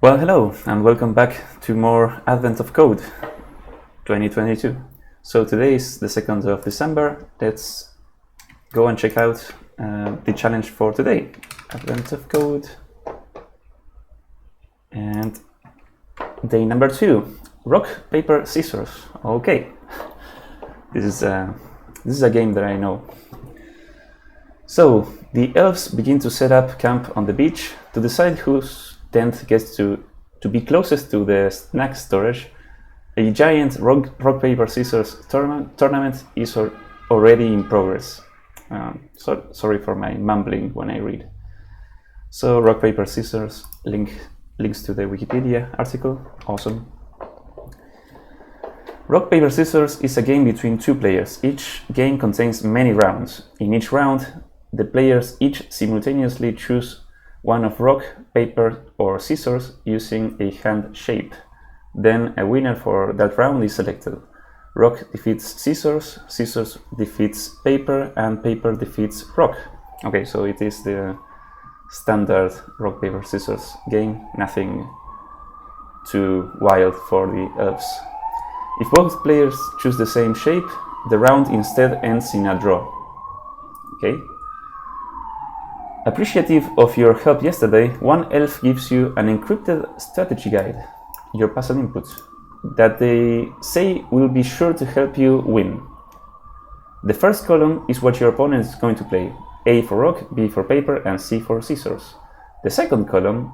Well, hello and welcome back to more Advent of Code 2022. So today is the 2nd of December. Let's go and check out the challenge for today. Advent of Code. And day number 2, rock, paper, scissors. Okay, this is a game that I know. So the elves begin to set up camp on the beach to decide whose tent gets to be closest to the snack storage. A giant rock paper scissors tournament is already in progress. Sorry for my mumbling when I read. So rock paper scissors links to the Wikipedia article. Awesome. Rock paper scissors is a game between two players. Each game contains many rounds. In each round, the players each simultaneously choose one of rock, paper, or scissors using a hand shape. Then a winner for that round is selected. Rock defeats scissors, scissors defeats paper, and paper defeats rock. Okay, so it is the standard rock, paper, scissors game. Nothing too wild for the elves. If both players choose the same shape, the round instead ends in a draw. Okay. Appreciative of your help yesterday, one elf gives you an encrypted strategy guide, your puzzle input, that they say will be sure to help you win. The first column is what your opponent is going to play: A for rock, B for paper, and C for scissors. The second column,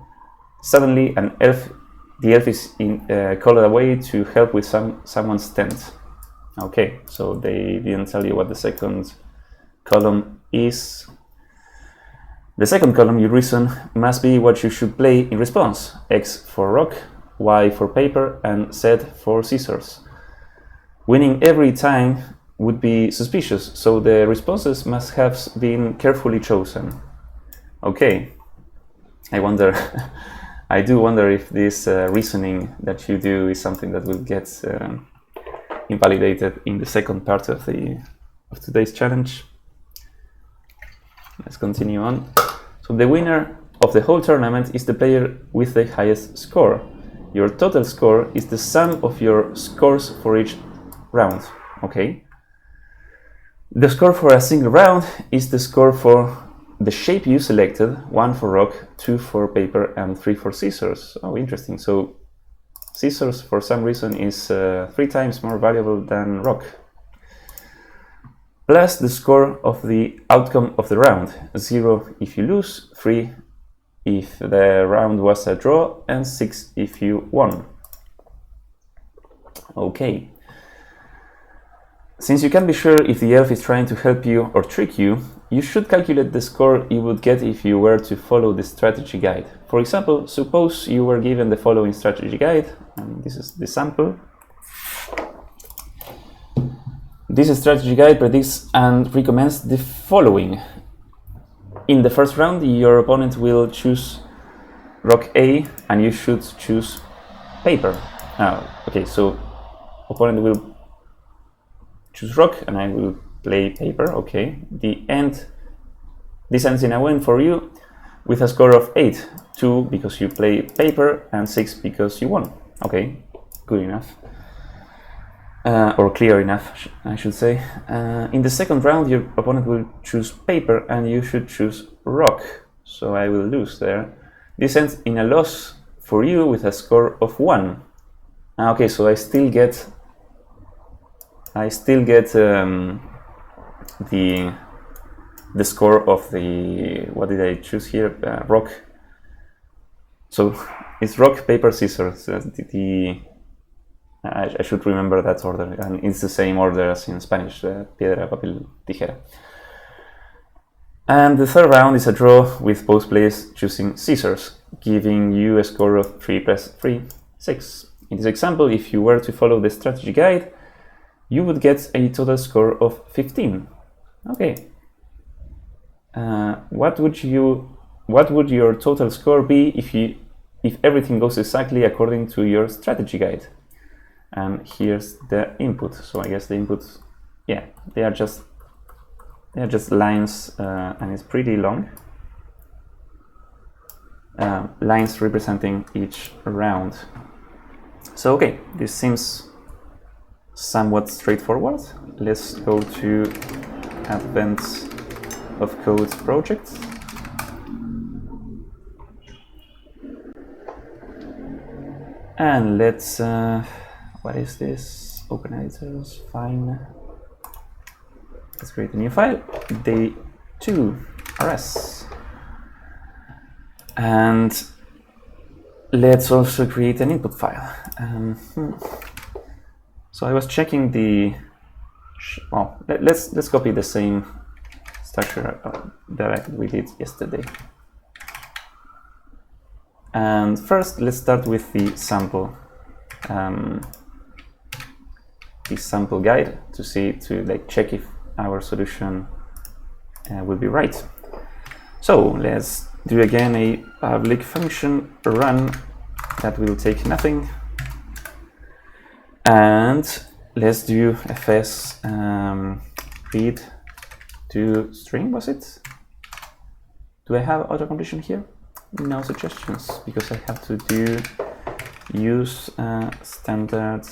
suddenly the elf is called away to help with someone's tent. Okay, so they didn't tell you what the second column is. The second column, you reason, must be what you should play in response: X for rock, Y for paper, and Z for scissors. Winning every time would be suspicious, so the responses must have been carefully chosen. Okay, I do wonder if this reasoning that you do is something that will get invalidated in the second part of today's challenge. Let's continue on. So the winner of the whole tournament is the player with the highest score. Your total score is the sum of your scores for each round. Okay. The score for a single round is the score for the shape you selected: 1 for rock, 2 for paper, and 3 for scissors. Oh, interesting. So scissors, for some reason, is 3 times more valuable than rock. Plus the score of the outcome of the round: 0 if you lose, 3 if the round was a draw, and 6 if you won. Okay. Since you can't be sure if the elf is trying to help you or trick you, you should calculate the score you would get if you were to follow the strategy guide. For example, suppose you were given the following strategy guide, and this is the sample. This strategy guide predicts and recommends the following. In the first round, your opponent will choose rock A, and you should choose paper. Okay, so opponent will choose rock, and I will play paper. Okay, this ends in a win for you with a score of 8, 2 because you play paper, and 6 because you won. Okay, good enough. Or clear enough, I should say. In the second round, your opponent will choose paper, and you should choose rock. So I will lose there. This ends in a loss for you with a score of 1. Okay, so I still get the score of the, what did I choose here? Rock. So it's rock, paper, scissors. I should remember that order, and it's the same order as in Spanish: piedra, papel, tijera. And the third round is a draw with both players choosing scissors, giving you a score of 3 plus 3, 6. In this example, if you were to follow the strategy guide, you would get a total score of 15. Okay. What would your total score be if everything goes exactly according to your strategy guide? And here's the input. So I guess the inputs, yeah, they are just lines, and it's pretty long. lines representing each round. So okay, this seems somewhat straightforward. Let's go to Advent of Code project. And let's, what is this? Open editors, fine. Let's create a new file, day2 rs. And let's also create an input file. So I was checking the, well, let's copy the same structure that we did yesterday. And first, let's start with the sample guide to check if our solution will be right. So let's do again a public function run that will take nothing, and let's do fs read to string. Was it? Do I have auto-completion here? No suggestions, because I have to do use standard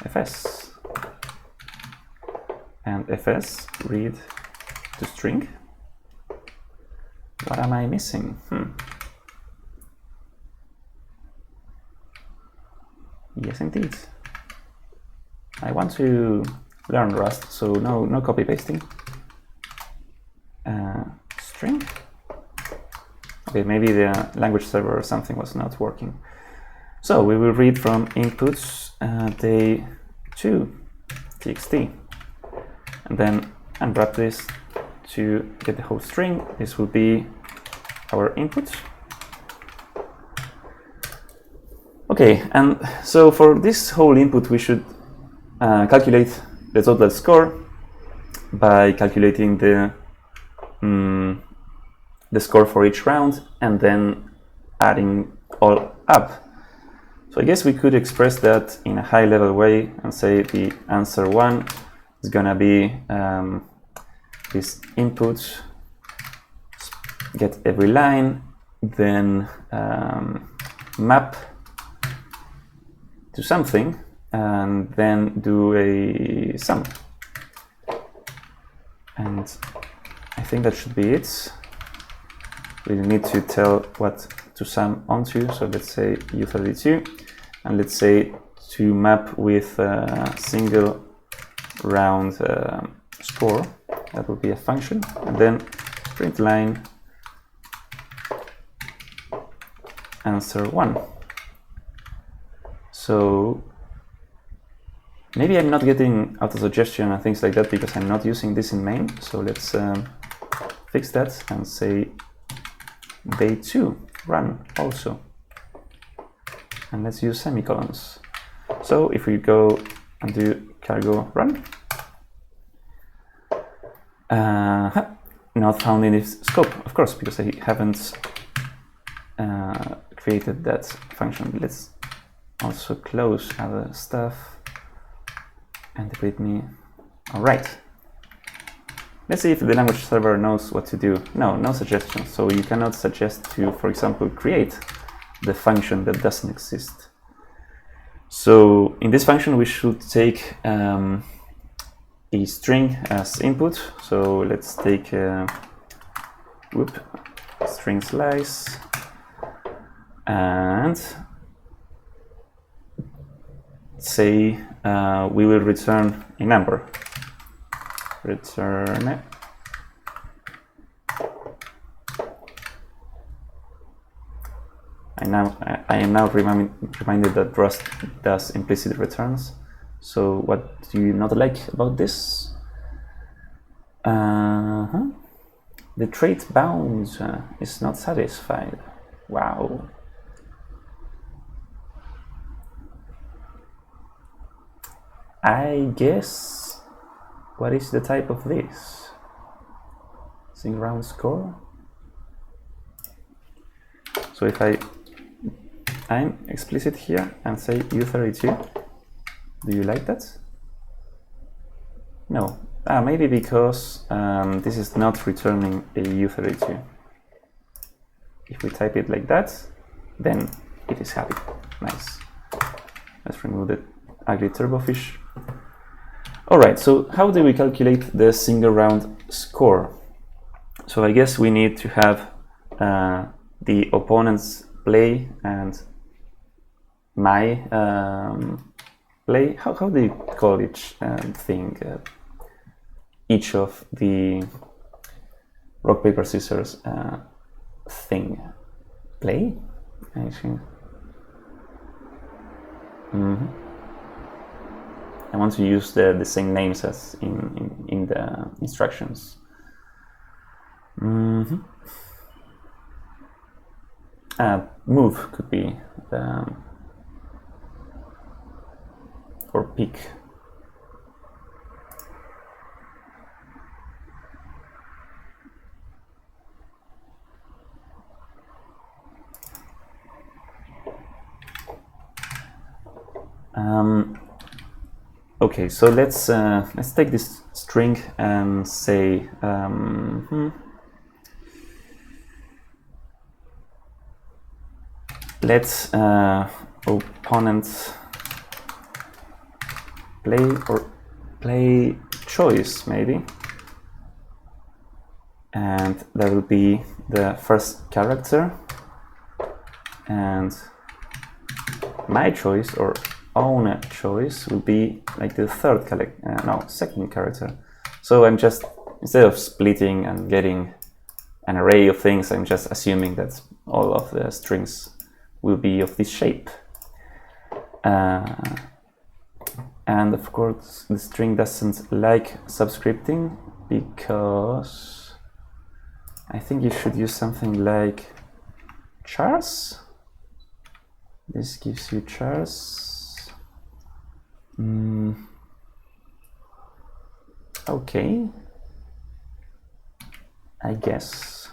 fs and fs read to string. What am I missing? Yes, indeed. I want to learn Rust, so no copy pasting. String. Okay, maybe the language server or something was not working. So we will read from inputs day2 txt, and then unwrap this to get the whole string. This will be our input. Okay, and so for this whole input, we should calculate the total score by calculating the score for each round and then adding all up. So I guess we could express that in a high-level way and say the answer 1 is gonna be this input, get every line, then map to something, and then do a sum. And I think that should be it. We need to tell what to sum onto, so let's say u32, and let's say to map with a single round score. That will be a function, and then print line answer 1. So maybe I'm not getting auto-suggestion and things like that because I'm not using this in main. So let's fix that and say day2 run also, and let's use semicolons. So if we go and do cargo run, not found in its scope, of course, because I haven't created that function. Let's also close other stuff and read me. All right. Let's see if the language server knows what to do. No suggestions. So you cannot suggest to, for example, create the function that doesn't exist. So in this function, we should take a string as input. So let's take string slice, and say we will return a number. Return I am now reminded that Rust does implicit returns. So what do you not like about this? The trait bound is not satisfied. Wow. I guess, what is the type of this? Single round score? So if I'm explicit here and say u32, do you like that? No. Maybe because this is not returning a u32. if we type it like that, then it is happy. Nice. Let's remove the ugly turbofish. All right, so how do we calculate the single round score? So I guess we need to have the opponent's play and my play. How do you call each thing? Each of the rock, paper, scissors thing. Play? I think. I want to use the same names as in the instructions. Move could be or pick. Okay, so let's take this string and say let's opponent play or play choice maybe, and that will be the first character, and my choice or own choice will be like the second character. So I'm just, instead of splitting and getting an array of things, I'm just assuming that all of the strings will be of this shape. And of course the string doesn't like subscripting, because I think you should use something like chars. This gives you chars. Okay, I guess.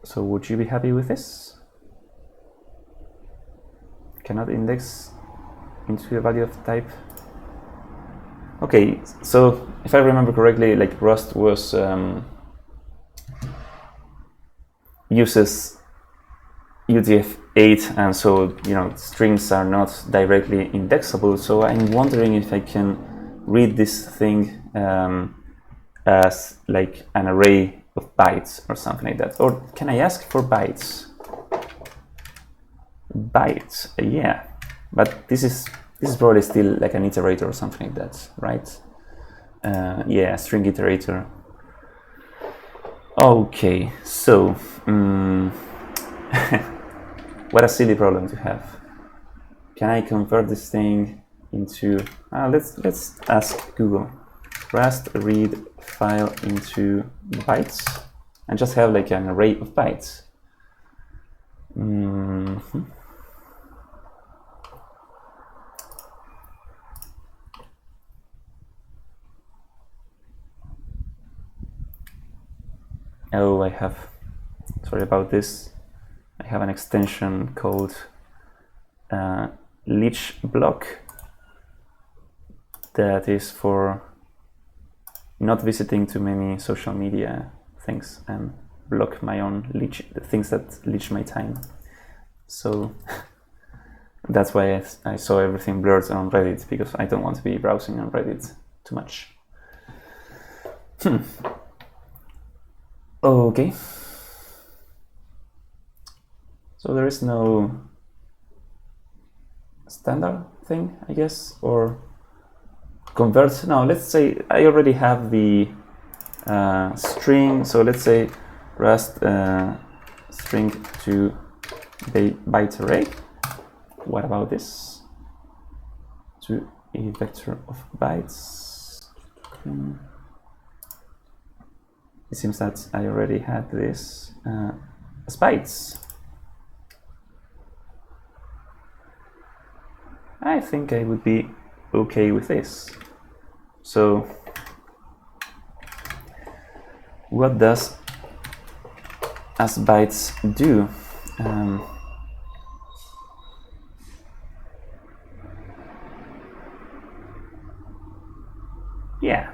So would you be happy with this? Cannot index into a value of type. Okay, so if I remember correctly, like Rust was uses UTF-8, and so strings are not directly indexable. So I'm wondering if I can read this thing as like an array of bytes or something like that. Or can I ask for bytes? Bytes, yeah. But this is probably still like an iterator or something like that, right? Yeah, string iterator. Okay, so what a silly problem to have. Can I convert this thing into let's ask Google. Rust read file into bytes and just have like an array of bytes. Oh, sorry about this. I have an extension called leech block that is for not visiting too many social media things and block my own things that leech my time. So that's why I saw everything blurred on Reddit, because I don't want to be browsing on Reddit too much. Okay. So there is no standard thing, I guess, or convert. No, let's say I already have the string. So let's say Rust string to the byte array. What about this? To a vector of bytes. It seems that I already had this as bytes. I think I would be okay with this. So what does as bytes do? Yeah.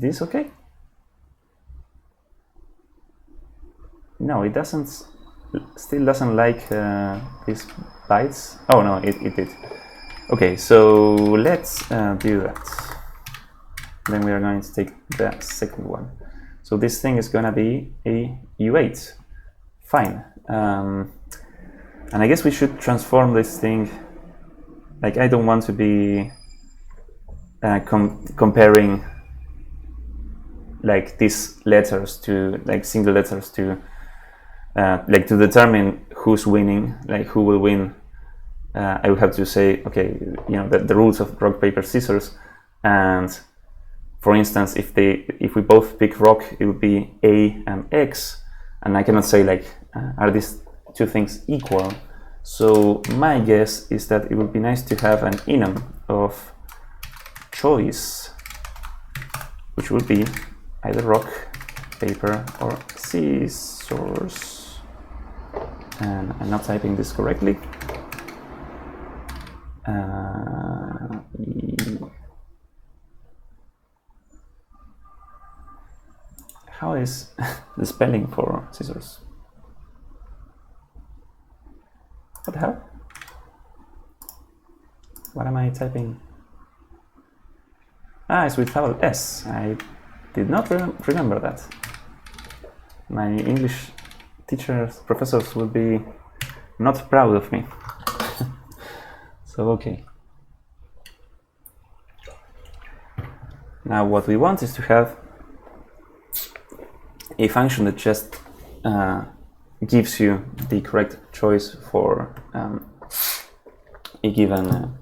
this okay? No, it doesn't. Still doesn't like these bytes. Oh no, it did. Okay, so let's do that. Then we are going to take the second one. So this thing is gonna be a U8. Fine. And I guess we should transform this thing. Like, I don't want to be comparing like these letters to like single letters to like to determine who's winning, like who will win. I would have to say, okay, you know, the rules of rock, paper, scissors, and for instance, if we both pick rock, it would be A and X, and I cannot say like, are these two things equal? So my guess is that it would be nice to have an enum of choice, which would be either rock, paper, or scissors. And I'm not typing this correctly. How is the spelling for scissors? What the hell? What am I typing? Ah, it's without S. I did not remember that. My English teachers, professors will be not proud of me. So, okay. Now what we want is to have a function that just gives you the correct choice for a given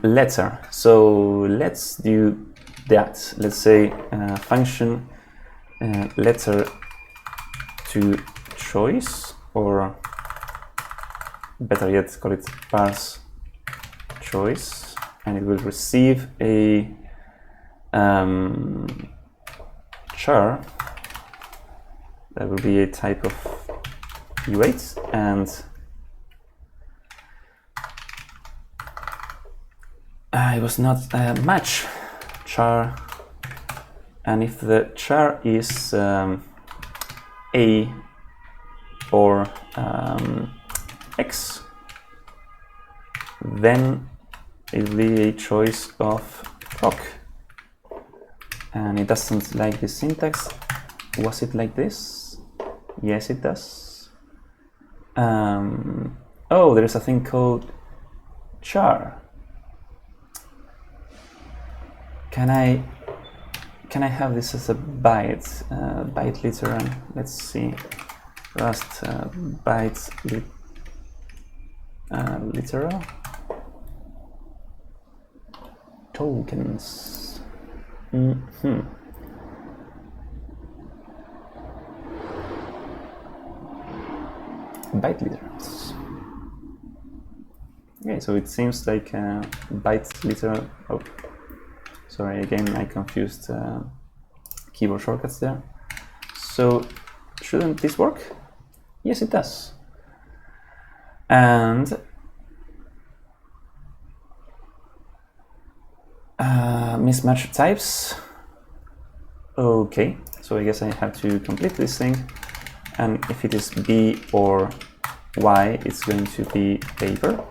letter. So let's do that. Let's say function letter to choice, or better yet, call it parse choice, and it will receive a char that will be a type of U8, and it was not a match char, and if the char is A or X, then it will be a choice of rock. And it doesn't like this syntax. Was it like this? Yes, it does. Oh, there's a thing called char. Can I have this as a byte? Byte literal. Let's see. Rust bytes literal tokens. Byte literals. Okay, so it seems like byte literal. Oh, sorry, again, I confused keyboard shortcuts there. So, shouldn't this work? Yes, it does. And mismatch types. Okay, so I guess I have to complete this thing, and if it is B or Y, it's going to be paper,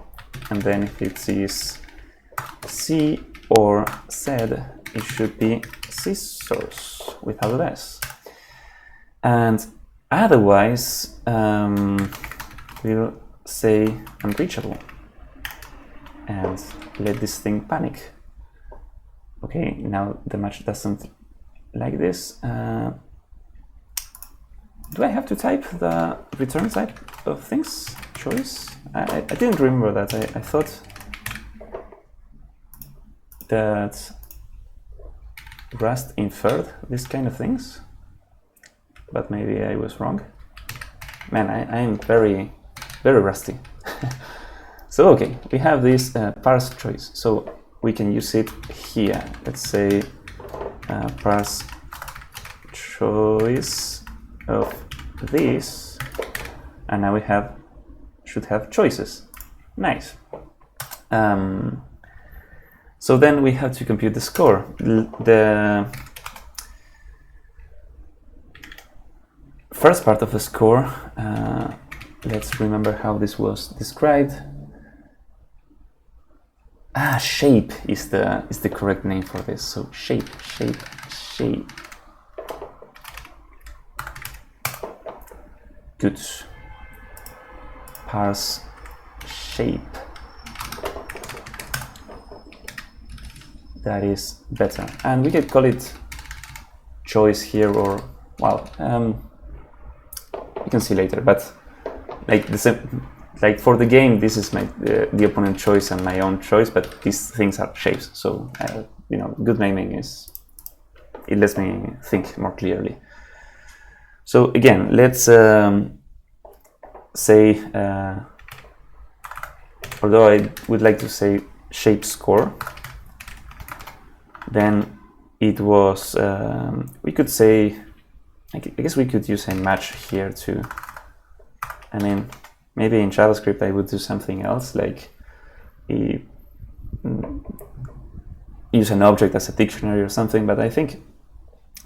and then if it is C or Z, it should be scissors without an S. And otherwise, we'll say unreachable and let this thing panic. Okay, now the match doesn't like this. Do I have to type the return type of things? Choice? I didn't remember that. I thought that Rust inferred this kind of things, but maybe I was wrong. Man, I am very, very rusty. So okay, we have this parse choice, so we can use it here. Let's say parse choice of this, and now we should have choices. Nice. So then we have to compute the score. The first part of the score, let's remember how this was described. Shape is the correct name for this. So shape. Good. Parse shape. That is better. And we could call it choice here, or well, you can see later. But like the same, like for the game, this is my the opponent choice and my own choice. But these things are shapes. So you know, good naming it lets me think more clearly. So again, let's say, although I would like to say shape score, then it was, we could say, I guess we could use a match here too. I mean, maybe in JavaScript I would do something else, like use an object as a dictionary or something, but I think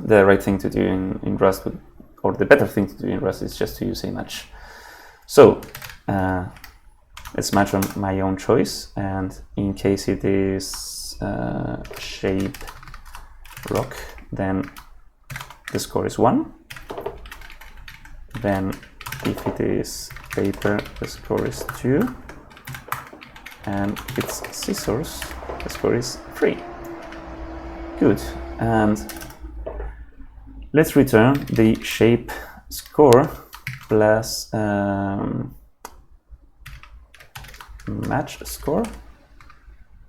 the right thing to do in Rust would, or the better thing to do in Rust, is just to use a match. So let's match on my own choice, and in case it is shape rock, then the score is 1. Then if it is paper, the score is 2. And if it's scissors, the score is 3. Good. And let's return the shape score plus match score,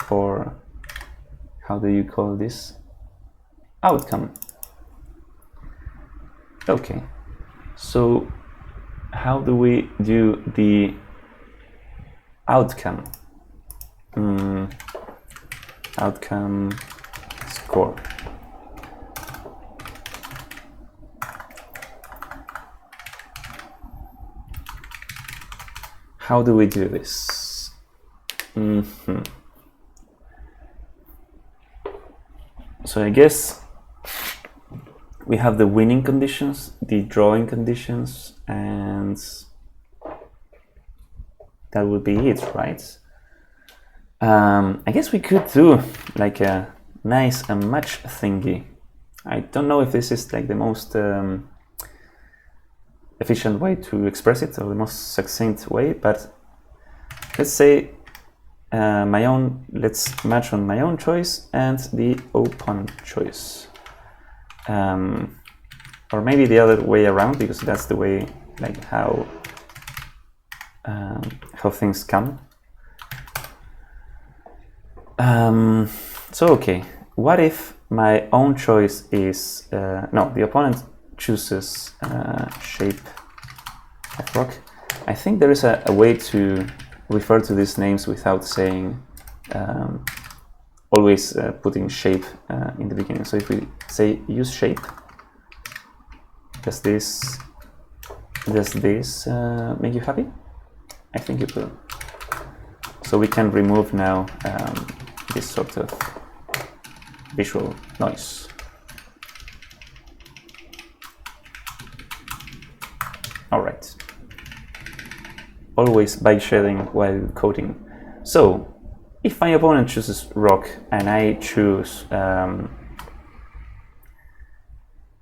or how do you call this? Outcome. Okay, so how do we do the outcome? Outcome score. How do we do this? So I guess we have the winning conditions, the drawing conditions, and that would be it, right? I guess we could do like a nice match thingy. I don't know if this is like the most efficient way to express it, or the most succinct way, but let's say let's match on my own choice and the opponent choice, or maybe the other way around, because that's the way, like how things come. So okay, what if my own choice is no, the opponent chooses shape of rock? I think there is a way to refer to these names without saying always putting shape in the beginning. So if we say use shape, does this make you happy? I think it will. So we can remove now this sort of visual noise. All right. Always bike shedding while coding. So if my opponent chooses rock and I choose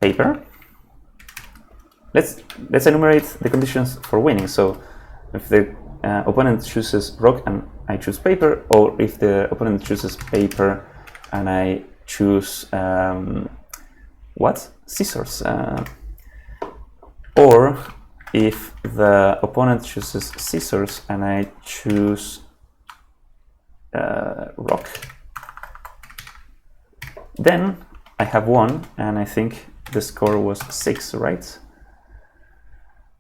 paper, let's enumerate the conditions for winning. So if the opponent chooses rock and I choose paper, or if the opponent chooses paper and I choose scissors, or if the opponent chooses scissors and I choose rock, then I have won, and I think the score was 6, right?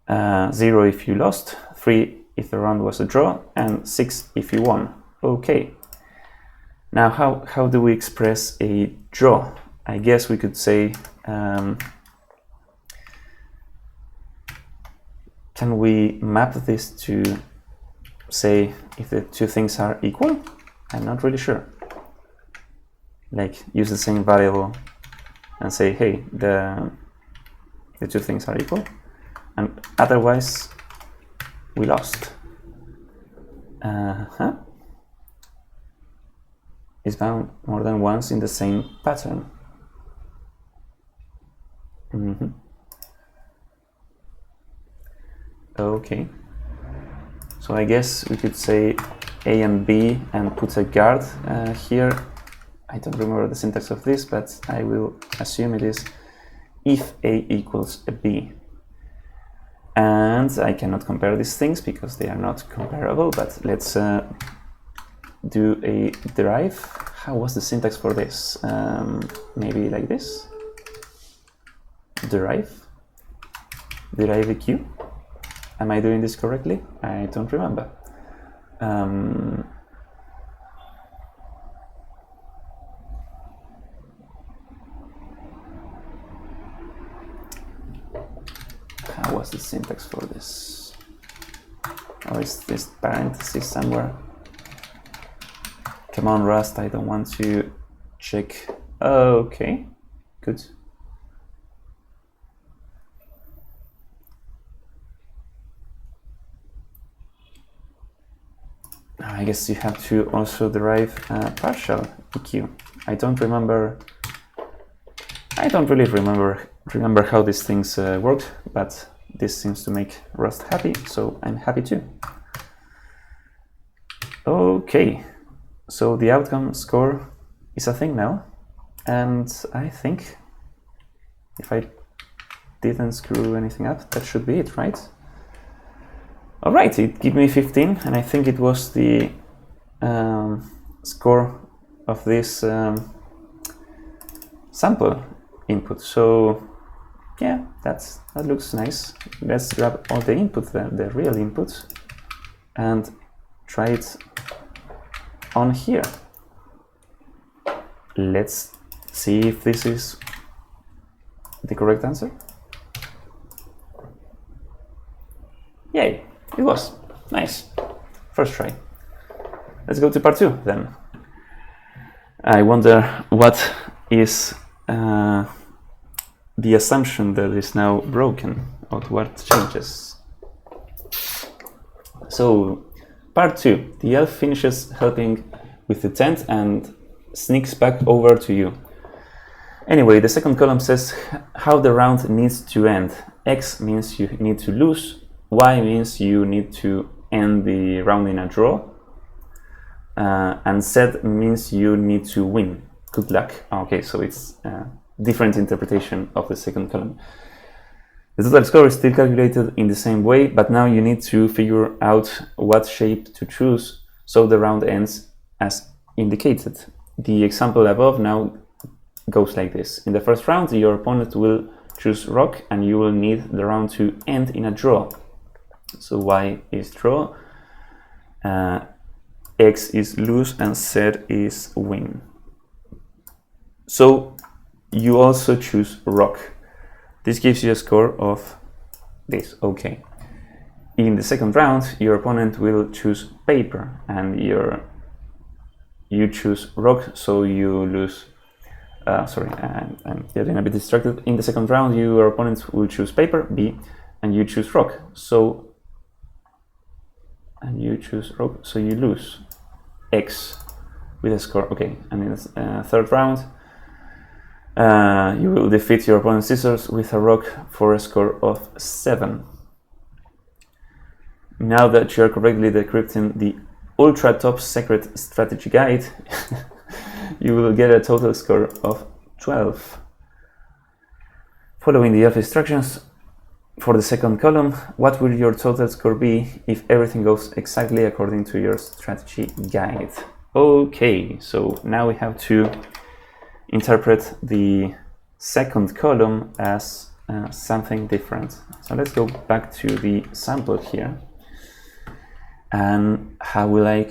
0 if you lost, 3 if the round was a draw, and 6 if you won. Okay. Now how do we express a draw? I guess we could say, can we map this to say if the two things are equal? I'm not really sure. like use the same variable and say, hey, the two things are equal, and otherwise we lost. Is found more than once in the same pattern. Okay, so I guess we could say A and B and put a guard here. I don't remember the syntax of this, but I will assume it is if A equals a B. And I cannot compare these things because they are not comparable, but let's do a derive. How was the syntax for this? Maybe like this. Derive a Q. Am I doing this correctly? I don't remember. How was the syntax for this? Or is this parenthesis somewhere? Come on, Rust, I don't want to check. Okay, good. I guess you have to also derive partial EQ. I don't really remember how these things worked, but this seems to make Rust happy, so I'm happy too. Okay, so the outcome score is a thing now, and I think if I didn't screw anything up, that should be it, right? All right, it gave me 15, and I think it was the score of this sample input. So yeah, that looks nice. Let's grab all the input, the real input, and try it on here. Let's see if this is the correct answer. Yay, it was. Nice. First try. Let's go to part 2 then. I wonder what is the assumption that is now broken, or what changes. So, part 2. The elf finishes helping with the tent and sneaks back over to you. Anyway, the second column says how the round needs to end. X means you need to lose. Y means you need to end the round in a draw. And Z means you need to win. Good luck. Okay, so it's a different interpretation of the second column. The total score is still calculated in the same way, but now you need to figure out what shape to choose so the round ends as indicated. The example above now goes like this. In the first round, your opponent will choose rock and you will need the round to end in a draw. So Y is draw, X is lose, and Z is win. So you also choose rock. This gives you a score of this. Okay. In the second round, your opponent will choose paper, and you choose rock, so you lose. Sorry, I'm getting a bit distracted. In the second round, your opponent will choose paper, B, and you choose rock. So, and you choose rock, so you lose X with a score. Okay, and in the third round, you will defeat your opponent's scissors with a rock for a score of 7. Now that you are correctly decrypting the ultra top secret strategy guide, you will get a total score of 12. Following the elf instructions for the second column, what will your total score be if everything goes exactly according to your strategy guide? Okay, so now we have to interpret the second column as something different. So let's go back to the sample here. And how will I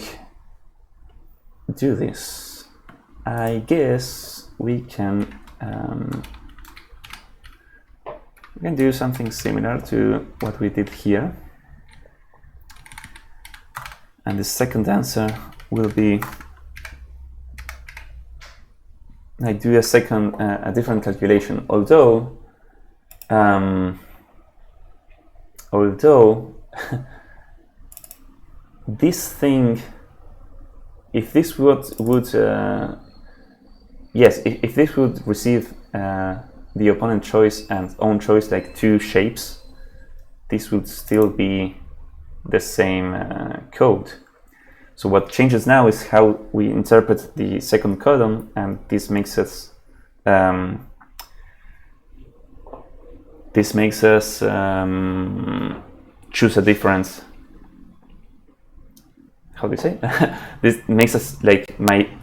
do this? I guess we can do something similar to what we did here. And the second answer will be like do a different calculation. Although this thing, if this would yes, if this would receive the opponent choice and own choice, like two shapes, this would still be the same code. So what changes now is how we interpret the second column, and this makes us choose a different, how do you say? This makes us like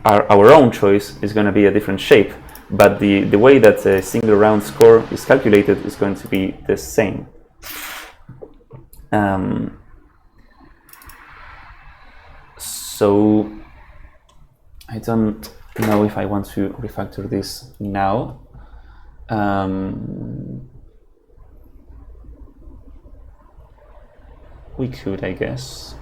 our own choice is going to be a different shape, but the way that a single round score is calculated is going to be the same. So I don't know if I want to refactor this now. We could, I guess.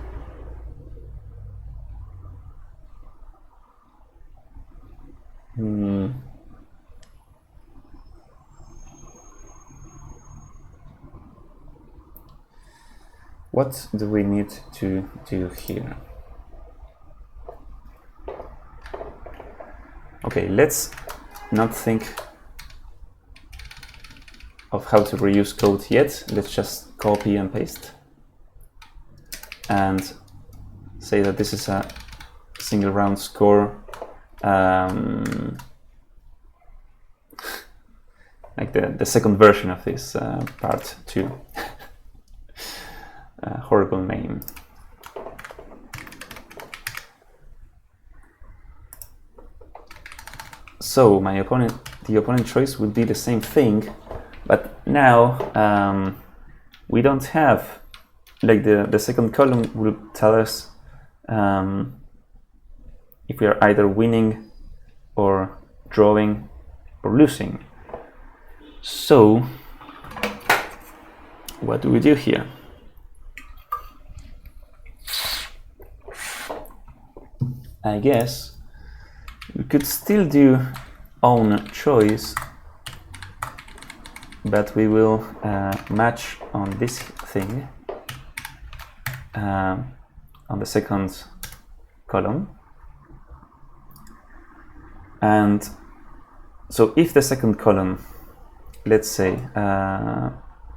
What do we need to do here? Okay, let's not think of how to reuse code yet. Let's just copy and paste and say that this is a single round score, like the second version of this part 2. Horrible name. So the opponent choice would be the same thing, but now we don't have, like the second column will tell us if we are either winning or drawing or losing. So what do we do here? I guess we could still do own choice, but we will match on this thing on the second column. And so if the second column, let's say,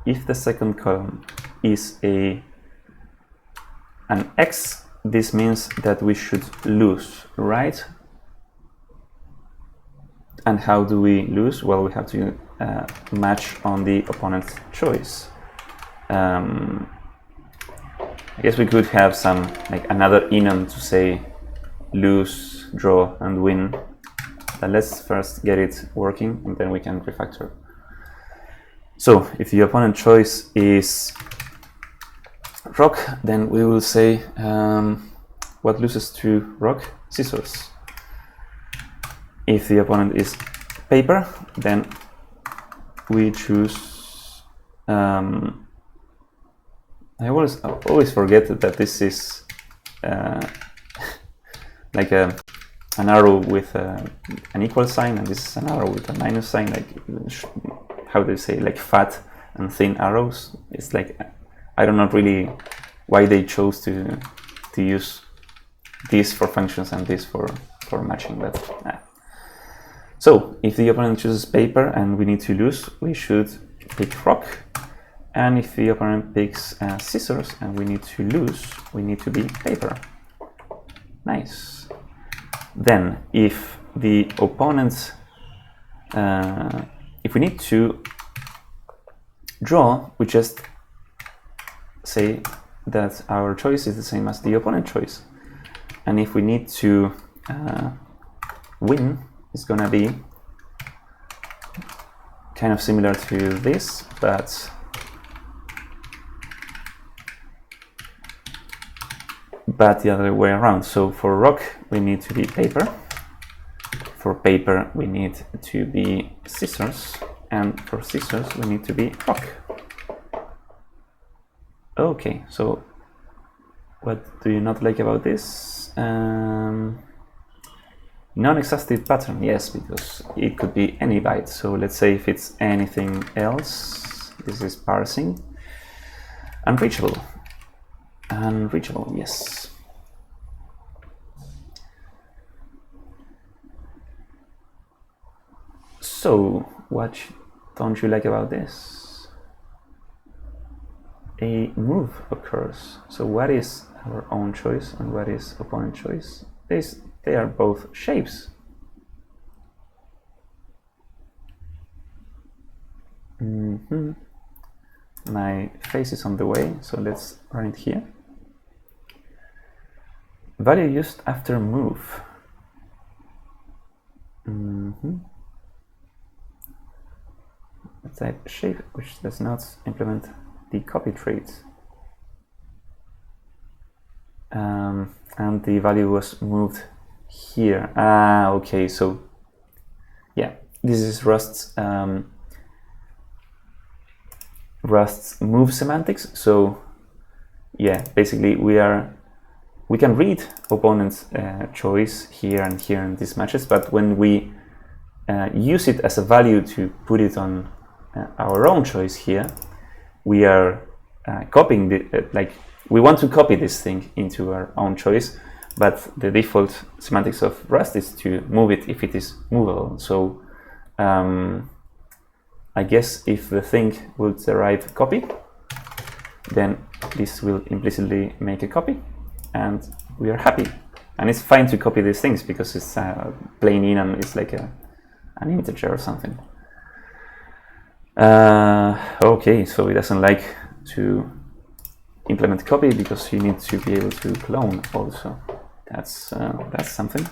if the second column is an X, this means that we should lose, right? And how do we lose? Well, we have to match on the opponent's choice. I guess we could have some, like another enum to say lose, draw, and win. But let's first get it working, and then we can refactor. So if the opponent choice is rock, then we will say what loses to rock? Scissors. If the opponent is paper, then we choose. I always forget that this is like an arrow with an equal sign, and this is an arrow with a minus sign. Like how do you say, like fat and thin arrows? It's like I don't know really why they chose to use this for functions and this for matching, but. So if the opponent chooses paper and we need to lose, we should pick rock. And if the opponent picks scissors and we need to lose, we need to be paper. Nice. Then if the opponent, if we need to draw, we just say that our choice is the same as the opponent choice. And if we need to win, it's gonna be kind of similar to this, but the other way around. So for rock, we need to be paper. For paper, we need to be scissors. And for scissors, we need to be rock. Okay, so what do you not like about this? Non-exhaustive pattern, yes, because it could be any byte. So let's say if it's anything else, this is parsing. Unreachable. Unreachable, yes. So, what don't you like about this? A move occurs. So what is our own choice and what is opponent choice? They are both shapes. My face is on the way, so let's run it here. Value used after move. Type shape which does not implement the copy trait. And the value was moved here. Okay, so yeah, this is Rust's move semantics. So yeah, basically we can read opponent's choice here and here in these matches, but when we use it as a value to put it on our own choice here, we are copying the we want to copy this thing into our own choice, but the default semantics of Rust is to move it if it is movable. So I guess if the thing will derive copy, then this will implicitly make a copy, and we are happy. And it's fine to copy these things because it's plain in and it's like an integer or something. Okay, so it doesn't like to implement copy because you need to be able to clone also. That's something.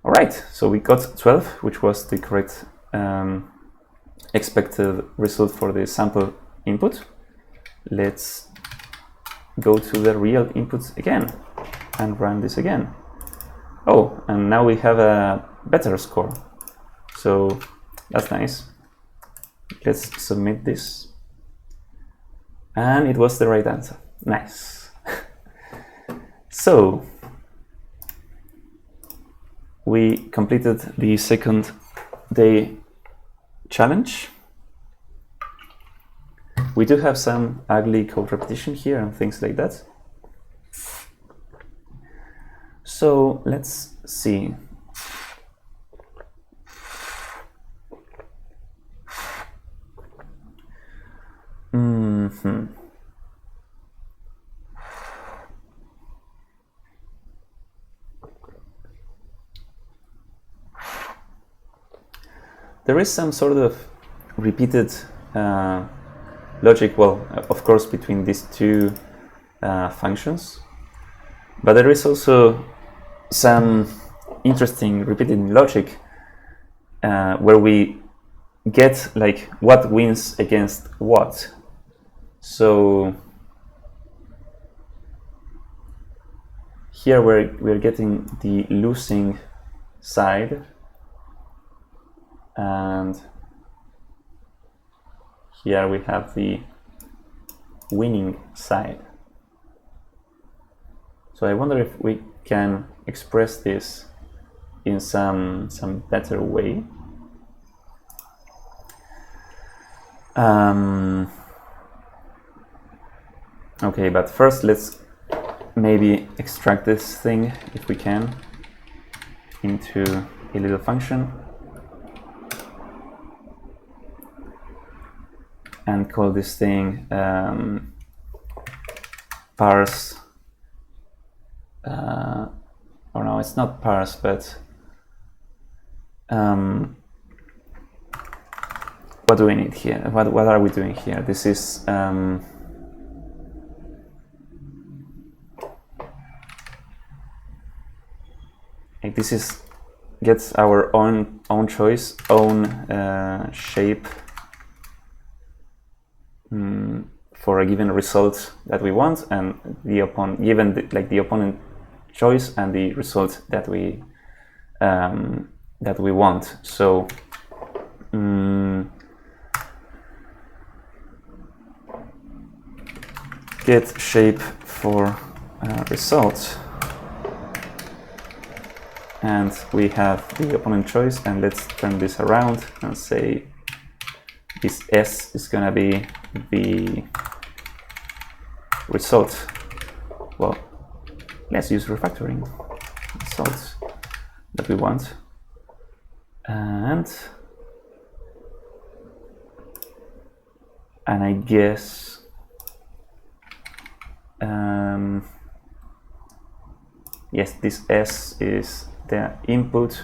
All right, so we got 12, which was the correct expected result for the sample input. Let's go to the real inputs again and run this again. Oh, and now we have a better score. So that's nice. Let's submit this. And it was the right answer. Nice. So we completed the second day challenge. We do have some ugly code repetition here and things like that. So let's see. There is some sort of repeated logic, well, of course, between these two functions, but there is also some interesting repeated logic where we get like what wins against what. So here we're getting the losing side, and here we have the winning side. So I wonder if we can express this in some better way. Okay, but first let's maybe extract this thing, if we can, into a little function and call this thing parse, or no, it's not parse, but what do we need here? What are we doing here? This is gets our own choice, own shape for a given result that we want, and the opponent choice and the result that we want. So get shape for result, and we have the opponent choice, and let's turn this around and say this S is gonna be the result. Well, let's use refactoring results that we want, and I guess yes, this S is the input,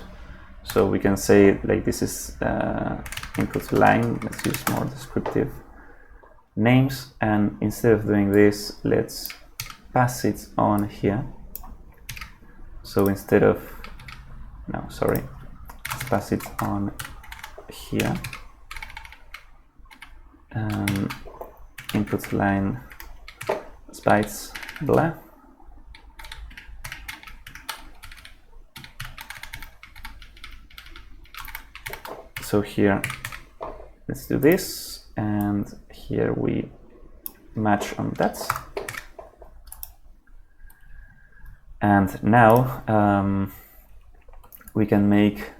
so we can say like this is input line. Let's use more descriptive names, and instead of doing this, let's pass it on here. So instead of, no, sorry, let's pass it on here. Input line bytes blah. So here, let's do this, and here we match on that. And now we can make,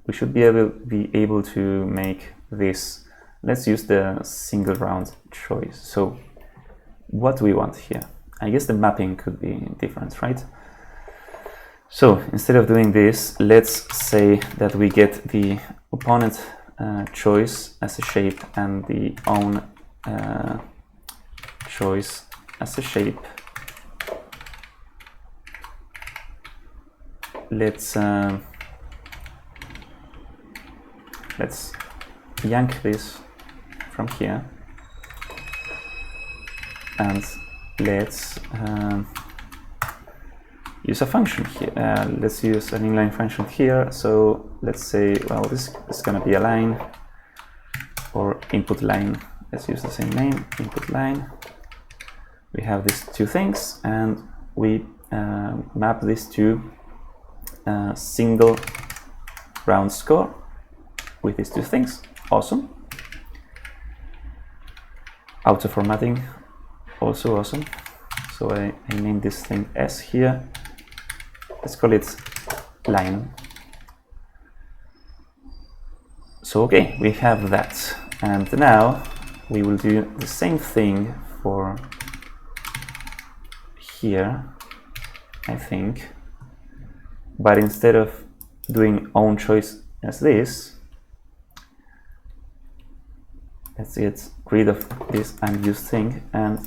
we should be able to make this. Let's use the single round choice. So what do we want here? I guess the mapping could be different, right? So instead of doing this, let's say that we get the opponent choice as a shape and the own choice as a shape. Let's yank this from here, and let's use a function here. Let's use an inline function here. So let's say, well, this is going to be a line or input line. Let's use the same name, input line. We have these two things, and we map this to single round score with these two things. Awesome. Auto formatting, also awesome. So I named this thing S here. Let's call it line. So okay, we have that, and now we will do the same thing for here, I think, but instead of doing own choice as this, let's get rid of this unused thing and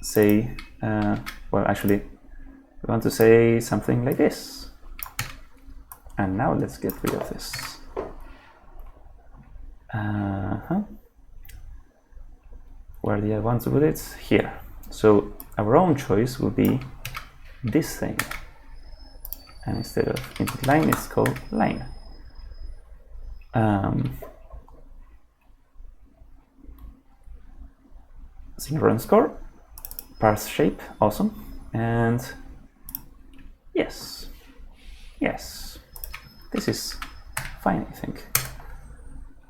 say, well, actually, we want to say something like this. And now let's get rid of this. Where do I want to put it? Here. So our own choice will be this thing. And instead of input line, it's called line. Single round score, parse shape, awesome, and yes, this is fine, I think.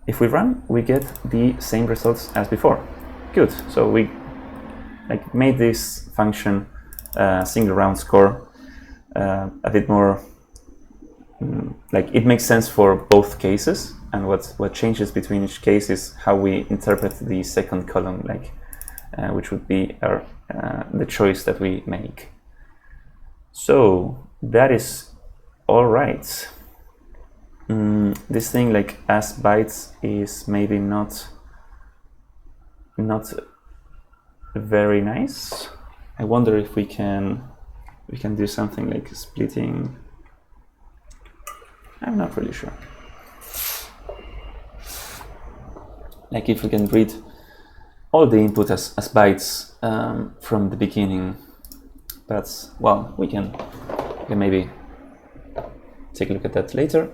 If we run, we get the same results as before. Good. So we made this function single round score a bit more it makes sense for both cases, and what changes between each case is how we interpret the second column, which would be our the choice that we make. So that is all right. This thing as bytes is maybe not very nice. I wonder if we can do something like splitting. I'm not really sure. If we can read all the input as bytes from the beginning, but well, we can maybe take a look at that later.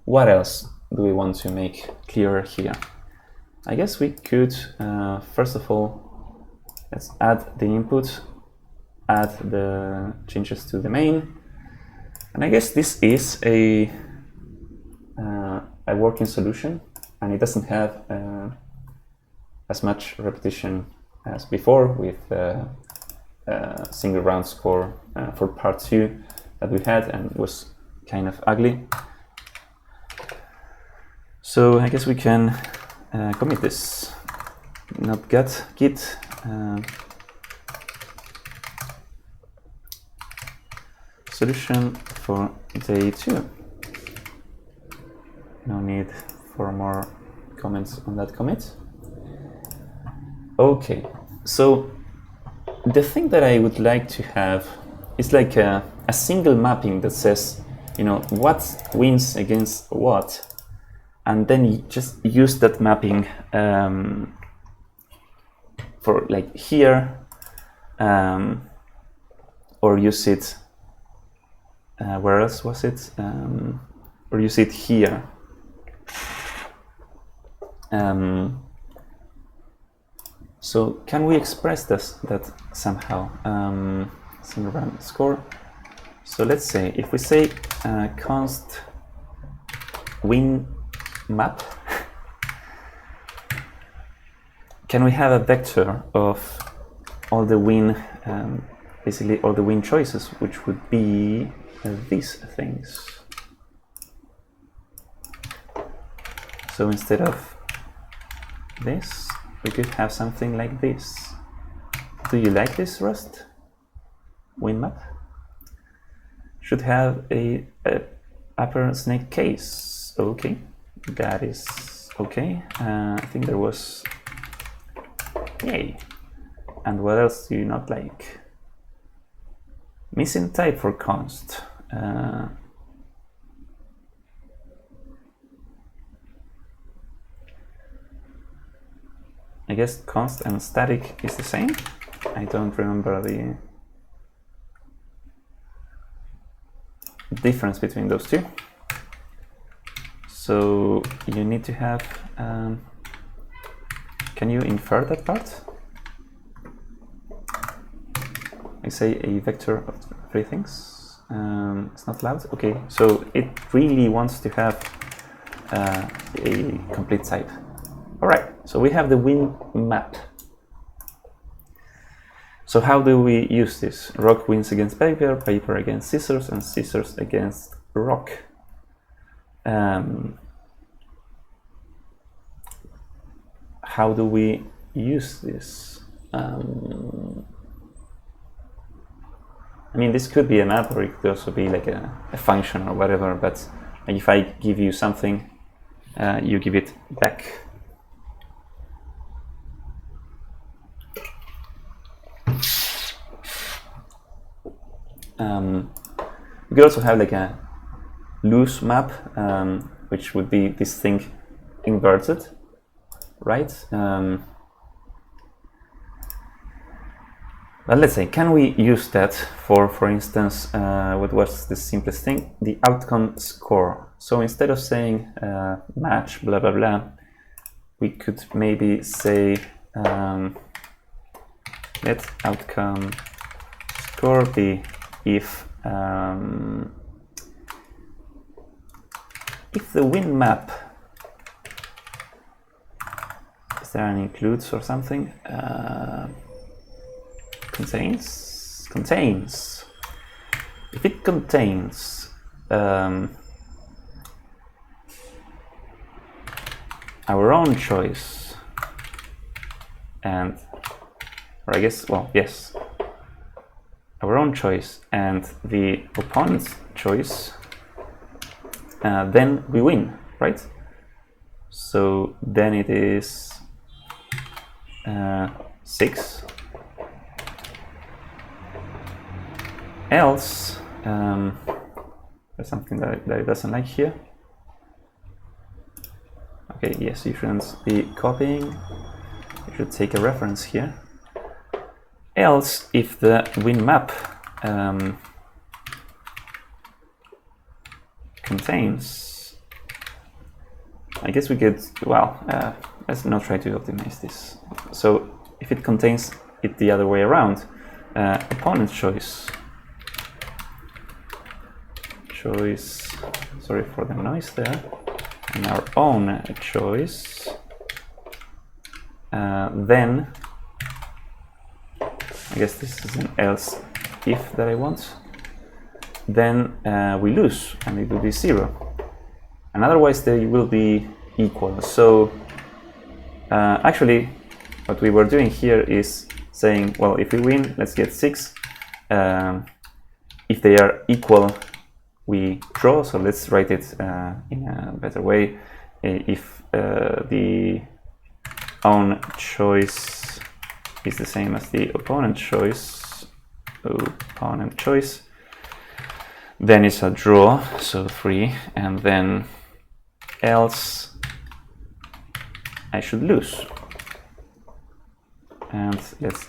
What else do we want to make clearer here? I guess we could, first of all, let's add the input, add the changes to the main, and I guess this is a working solution, and it doesn't have as much repetition as before with single round score for part 2, that we had, and it was kind of ugly. So I guess we can commit this. Not git solution for day 2. No need for more comments on that commit. Okay, so the thing that I would like to have is like a single mapping that says, you know, what wins against what, and then you just use that mapping for like here, or use it, where else was it? Or use it here. So can we express that somehow? Single run score. So let's say if we say const win map, can we have a vector of all the win, basically all the win choices, which would be these things. So instead of this, we could have something like this. Do you like this, Rust? Win map should have a upper snake case. Okay, that is okay. I think there was yay. And what else do you not like? Missing type for const. I guess const and static is the same. I don't remember the difference between those two. So you need to have, can you infer that part? I say a vector of 3 things. It's not loud. Okay, so it really wants to have a complete type. All right, so we have the win map. So how do we use this? Rock wins against paper, paper against scissors, and scissors against rock. How do we use this? I mean, this could be a map, or it could also be like a function or whatever, but if I give you something, you give it back. We could also have like a loose map, which would be this thing inverted, right? But let's say, can we use that for instance, what was the simplest thing? The outcome score. So instead of saying match, blah, blah, blah, we could maybe say let outcome score be if the win map, is there an includes or something? Contains. If it contains our own choice, and, or I guess, well, yes, our own choice and the opponent's choice, then we win, right? So then it is 6. Else, there's something that it doesn't like here. Okay, yes, you shouldn't be copying. You should take a reference here. Else, if the win map contains, I guess we could, well, let's not try to optimize this. So if it contains it the other way around, opponent's choice, sorry for the noise there, and our own choice, then I guess this is an else if that I want. then we lose, and it will be 0. And otherwise they will be equal. So actually, what we were doing here is saying, well, if we win, let's get 6. If they are equal, we draw. So let's write it in a better way. If the own choice is the same as the opponent choice, then it's a draw, so 3, and then else I should lose. And let's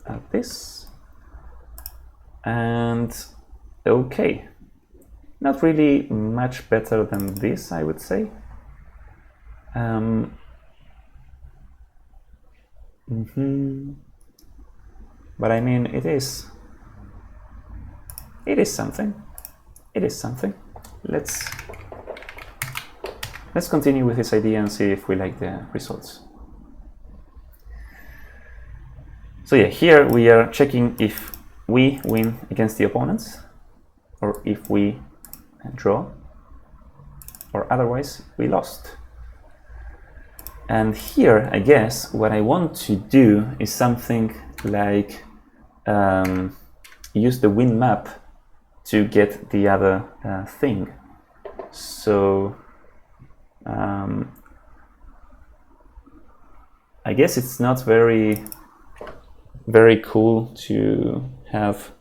add this. And okay, not really much better than this, I would say. But I mean, it is something. It is something. Let's continue with this idea and see if we like the results. So yeah, here we are checking if we win against the opponents, or if we draw, or otherwise we lost. And here, I guess, what I want to do is something like use the win map to get the other thing. So I guess it's not very cool to have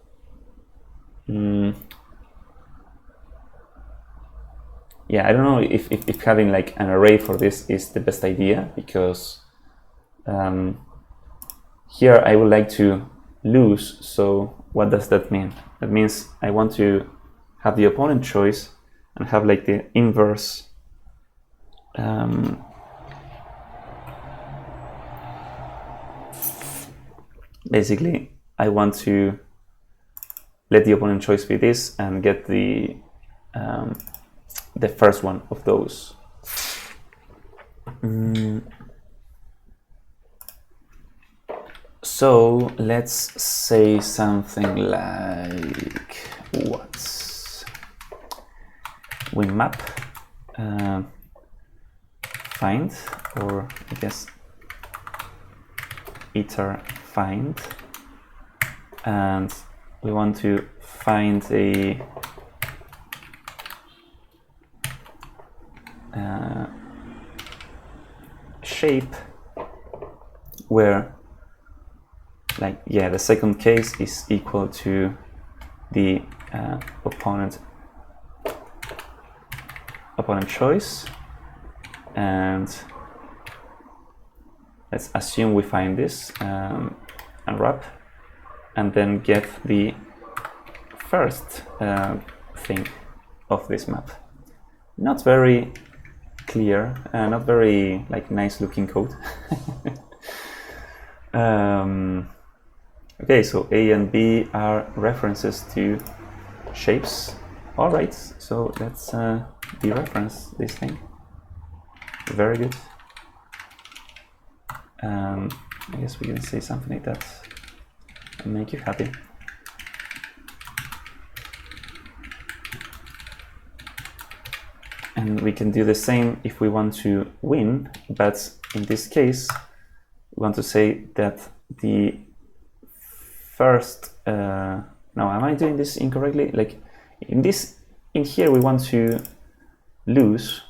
yeah, I don't know if having like an array for this is the best idea, because here I would like to lose. So what does that mean? That means I want to have the opponent choice and have like the inverse basically I want to let the opponent choice be this and get the first one of those. So let's say something like what? Win map find, or I guess iter find, and we want to find a shape where, like, yeah, the second case is equal to the opponent choice, and let's assume we find this, unwrap, and then get the first thing of this map. Not very clear, not very like nice looking code. Okay, so A and B are references to shapes. All right, so let's dereference this thing. Very good. I guess we can say something like that and make you happy. And we can do the same if we want to win, but in this case, we want to say that the first, now am I doing this incorrectly? Like in here we want to lose,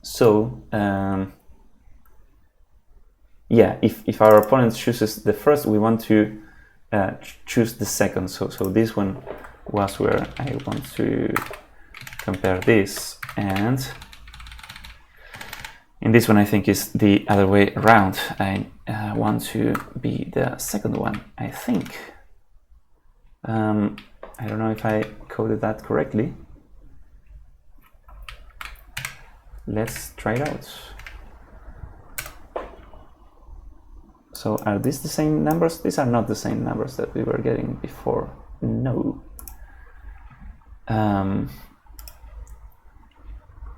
so yeah, if our opponent chooses the first, we want to choose the second. So this one was where I want to compare this, and in this one I think is the other way around. I want to be the second one, I think. I don't know if I coded that correctly. Let's try it out. So are these the same numbers? These are not the same numbers that we were getting before. No.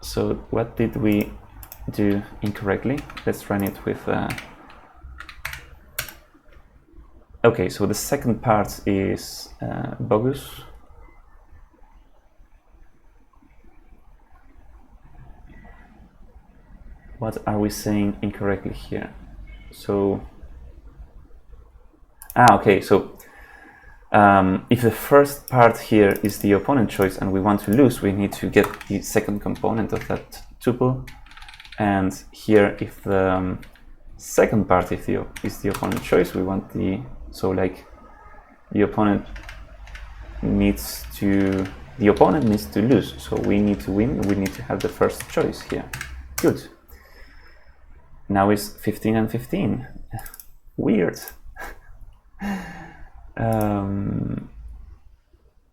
So what did we do incorrectly? Let's run it with okay, so the second part is bogus. what are we saying incorrectly here? So, okay, so if the first part here is the opponent choice and we want to lose, we need to get the second component of that tuple. And here, if the second part is the opponent choice, we want the, so like the opponent needs to lose. So we need to win, we need to have the first choice here. Good. Now it's 15 and 15. Weird.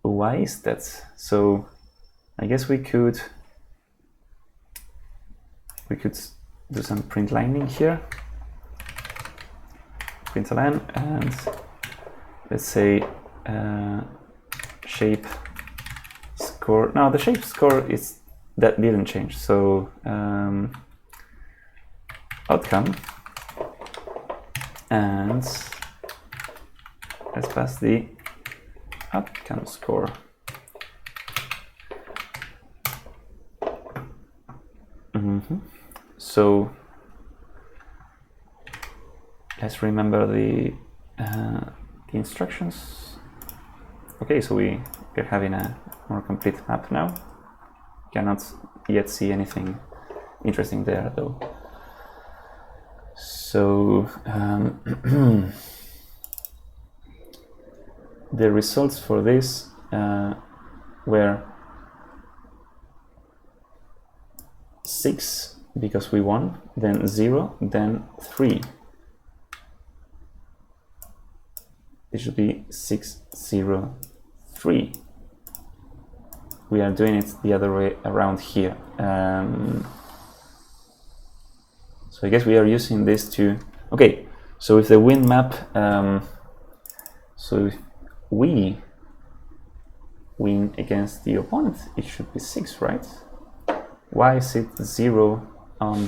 Why is that? So I guess we could do some print lining here. Print line, and let's say shape score. No, the shape score is that didn't change. So outcome, and let's pass the outcome score. So let's remember the instructions. Okay, so we're having a more complete map now. Cannot yet see anything interesting there though. So the results for this were 6 because we won, then 0, then 3. It should be 6, 0, 3. We are doing it the other way around here. So I guess we are using this to, okay, so if the win map, so if we win against the opponent, it should be 6, right? Why is it 0 on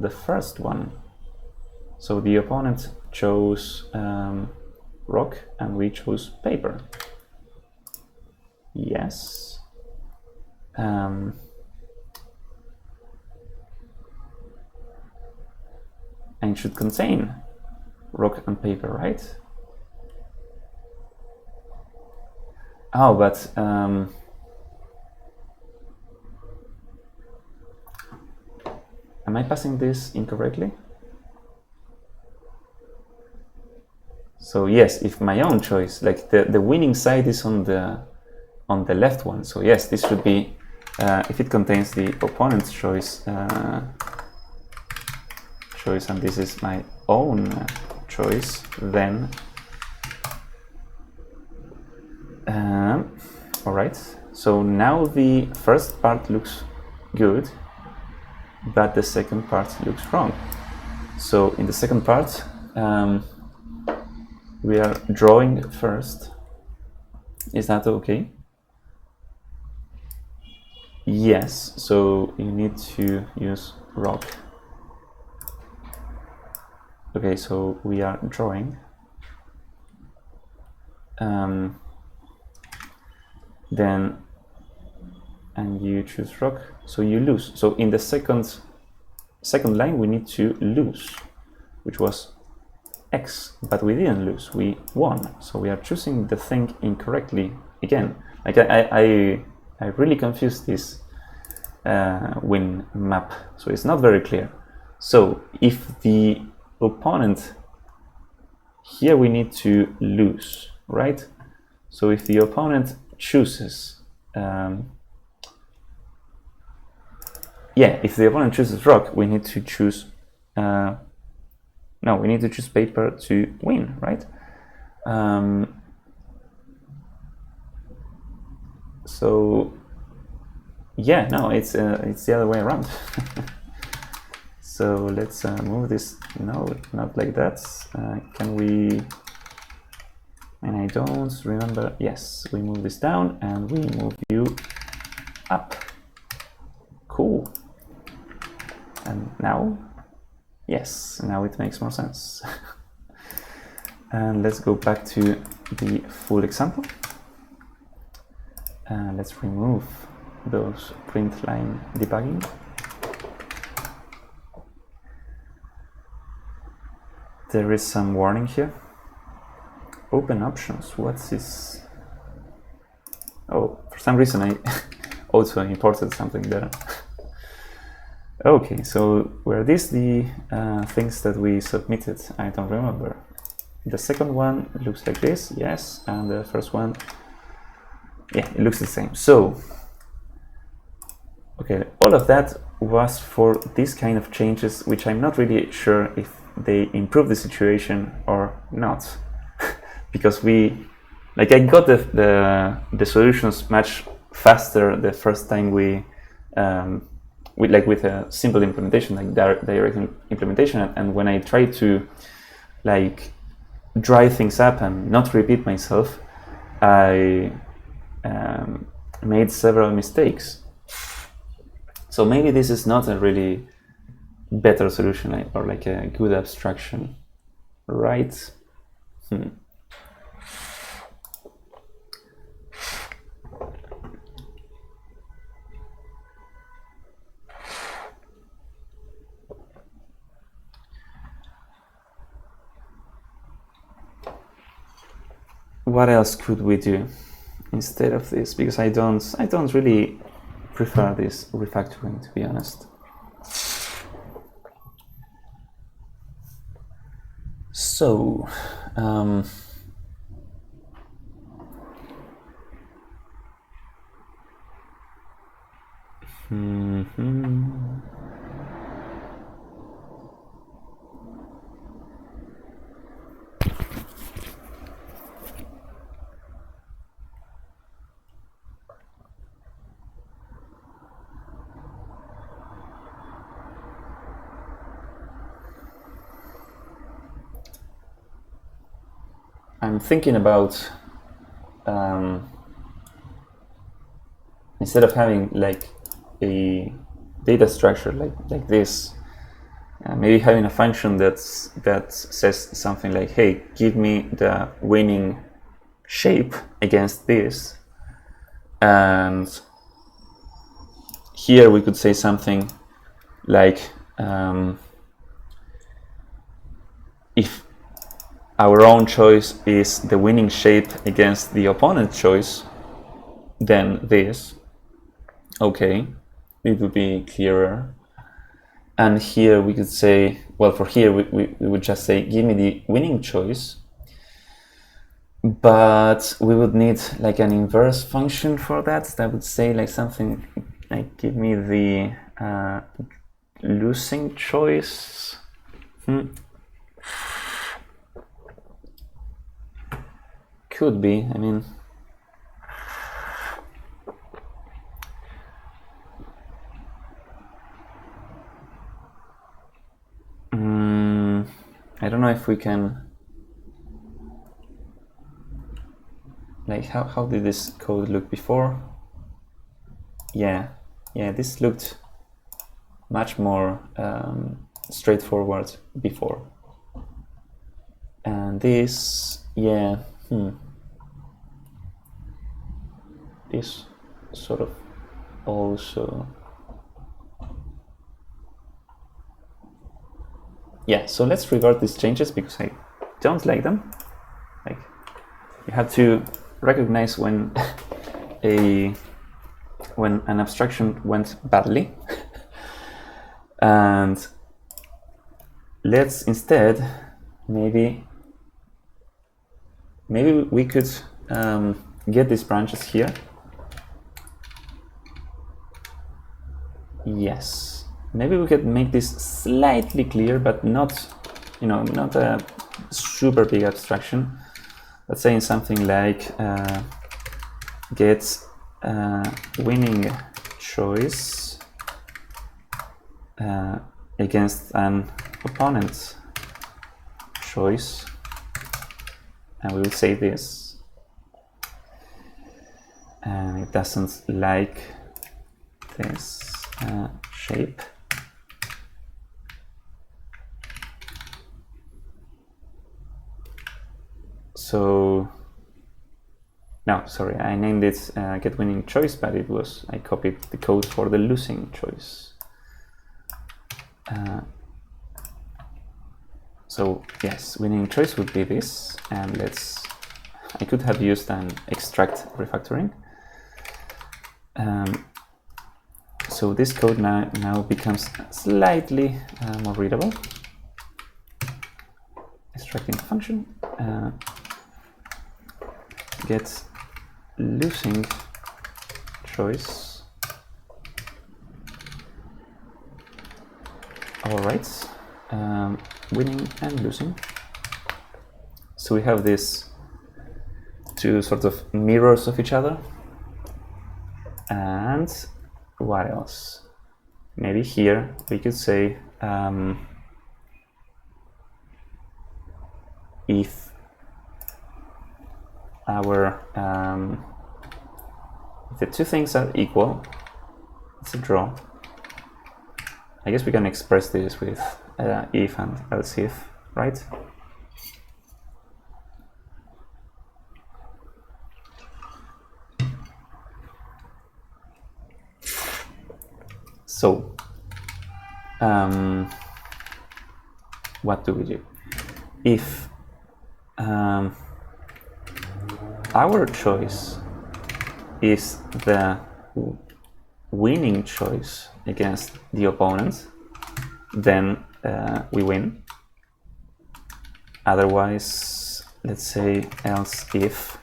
the first one? So the opponent chose rock and we chose paper. Yes. And it should contain rock and paper, right? Oh, but am I passing this incorrectly? So yes, if my own choice, like the winning side is on the left one. So yes, this should be if it contains the opponent's choice, and this is my own choice, then all right. So now the first part looks good, but the second part looks wrong. So in the second part, we are drawing first. Is that okay? Yes, so you need to use rock. Okay, so we are drawing. Then, and you choose rock, so you lose. So in the second line, we need to lose, which was X, but we didn't lose, we won. So we are choosing the thing incorrectly again. Like I really confused this win map, so it's not very clear. So if the opponent, here we need to lose, right? So if the opponent chooses, if the opponent chooses rock, we need to choose, no, we need to choose paper to win, right? So yeah, no, it's the other way around. So let's move this. No, not like that. Can we? And I don't remember. Yes, we move this down and we move you up. Cool. And now, yes, now it makes more sense. And let's go back to the full example. Let's remove those print line debugging. There is some warning here. Open options, what's this? Oh, for some reason I also imported something there. Okay, so were these the things that we submitted? I don't remember. The second one looks like this, yes, and the first one, yeah, it looks the same. So, okay, all of that was for this kind of changes, which I'm not really sure if they improve the situation or not. Because I got the solutions much faster the first time with a simple implementation, like direct implementation, and when I tried to dry things up and not repeat myself, I made several mistakes. So maybe this is not a really better solution or like a good abstraction, right? What else could we do instead of this? Because I don't really prefer this refactoring, to be honest. So, I'm thinking about instead of having like a data structure like this, maybe having a function that says something like, hey, give me the winning shape against this, and here we could say something like if our own choice is the winning shape against the opponent's choice, then this. Okay, it would be clearer. And here we could say, well, for here we would just say, give me the winning choice, but we would need like an inverse function for that. That would say like something like, give me the losing choice. Could be, I mean, I don't know if we can, like, how did this code look before? Yeah, this looked much more straightforward before. And this, yeah, this sort of also, yeah, so let's revert these changes because I don't like them. Like, you have to recognize when an abstraction went badly. And let's instead maybe we could get these branches here. Yes, maybe we could make this slightly clear, but not, not a super big abstraction. Let's say in something like get winning choice against an opponent's choice, and we will say this, and it doesn't like this shape. So No, sorry, I named it get winning choice, but I copied the code for the losing choice. So yes, winning choice would be this, and I could have used an extract refactoring. So this code now becomes slightly more readable. Extracting function, get losing choice. All right, winning and losing. So we have these two sort of mirrors of each other. And what else? Maybe here we could say if if the two things are equal, it's a draw. I guess we can express this with if and else if, right? So, what do we do? If our choice is the winning choice against the opponent, then we win. Otherwise, let's say else if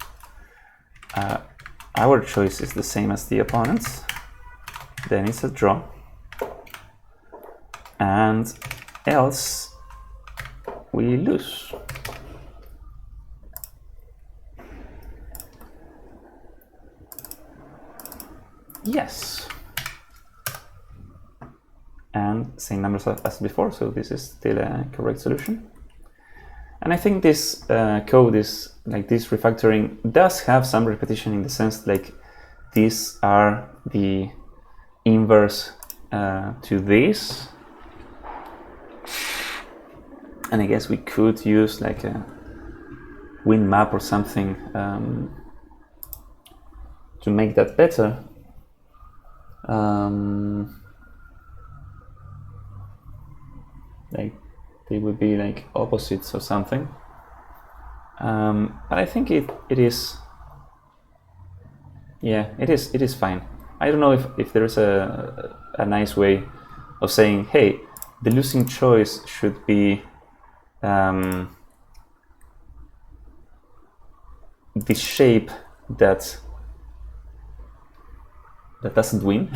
our choice is the same as the opponent's, then it's a draw. And else we lose. Yes. And same numbers as before, so this is still a correct solution. And I think this code is like this refactoring does have some repetition in the sense like these are the inverse to this. And I guess we could use like a win map or something to make that better. Like they would be like opposites or something. But I think it is. Yeah, it is fine. I don't know if there is a nice way of saying, hey, the losing choice should be the shape that doesn't win,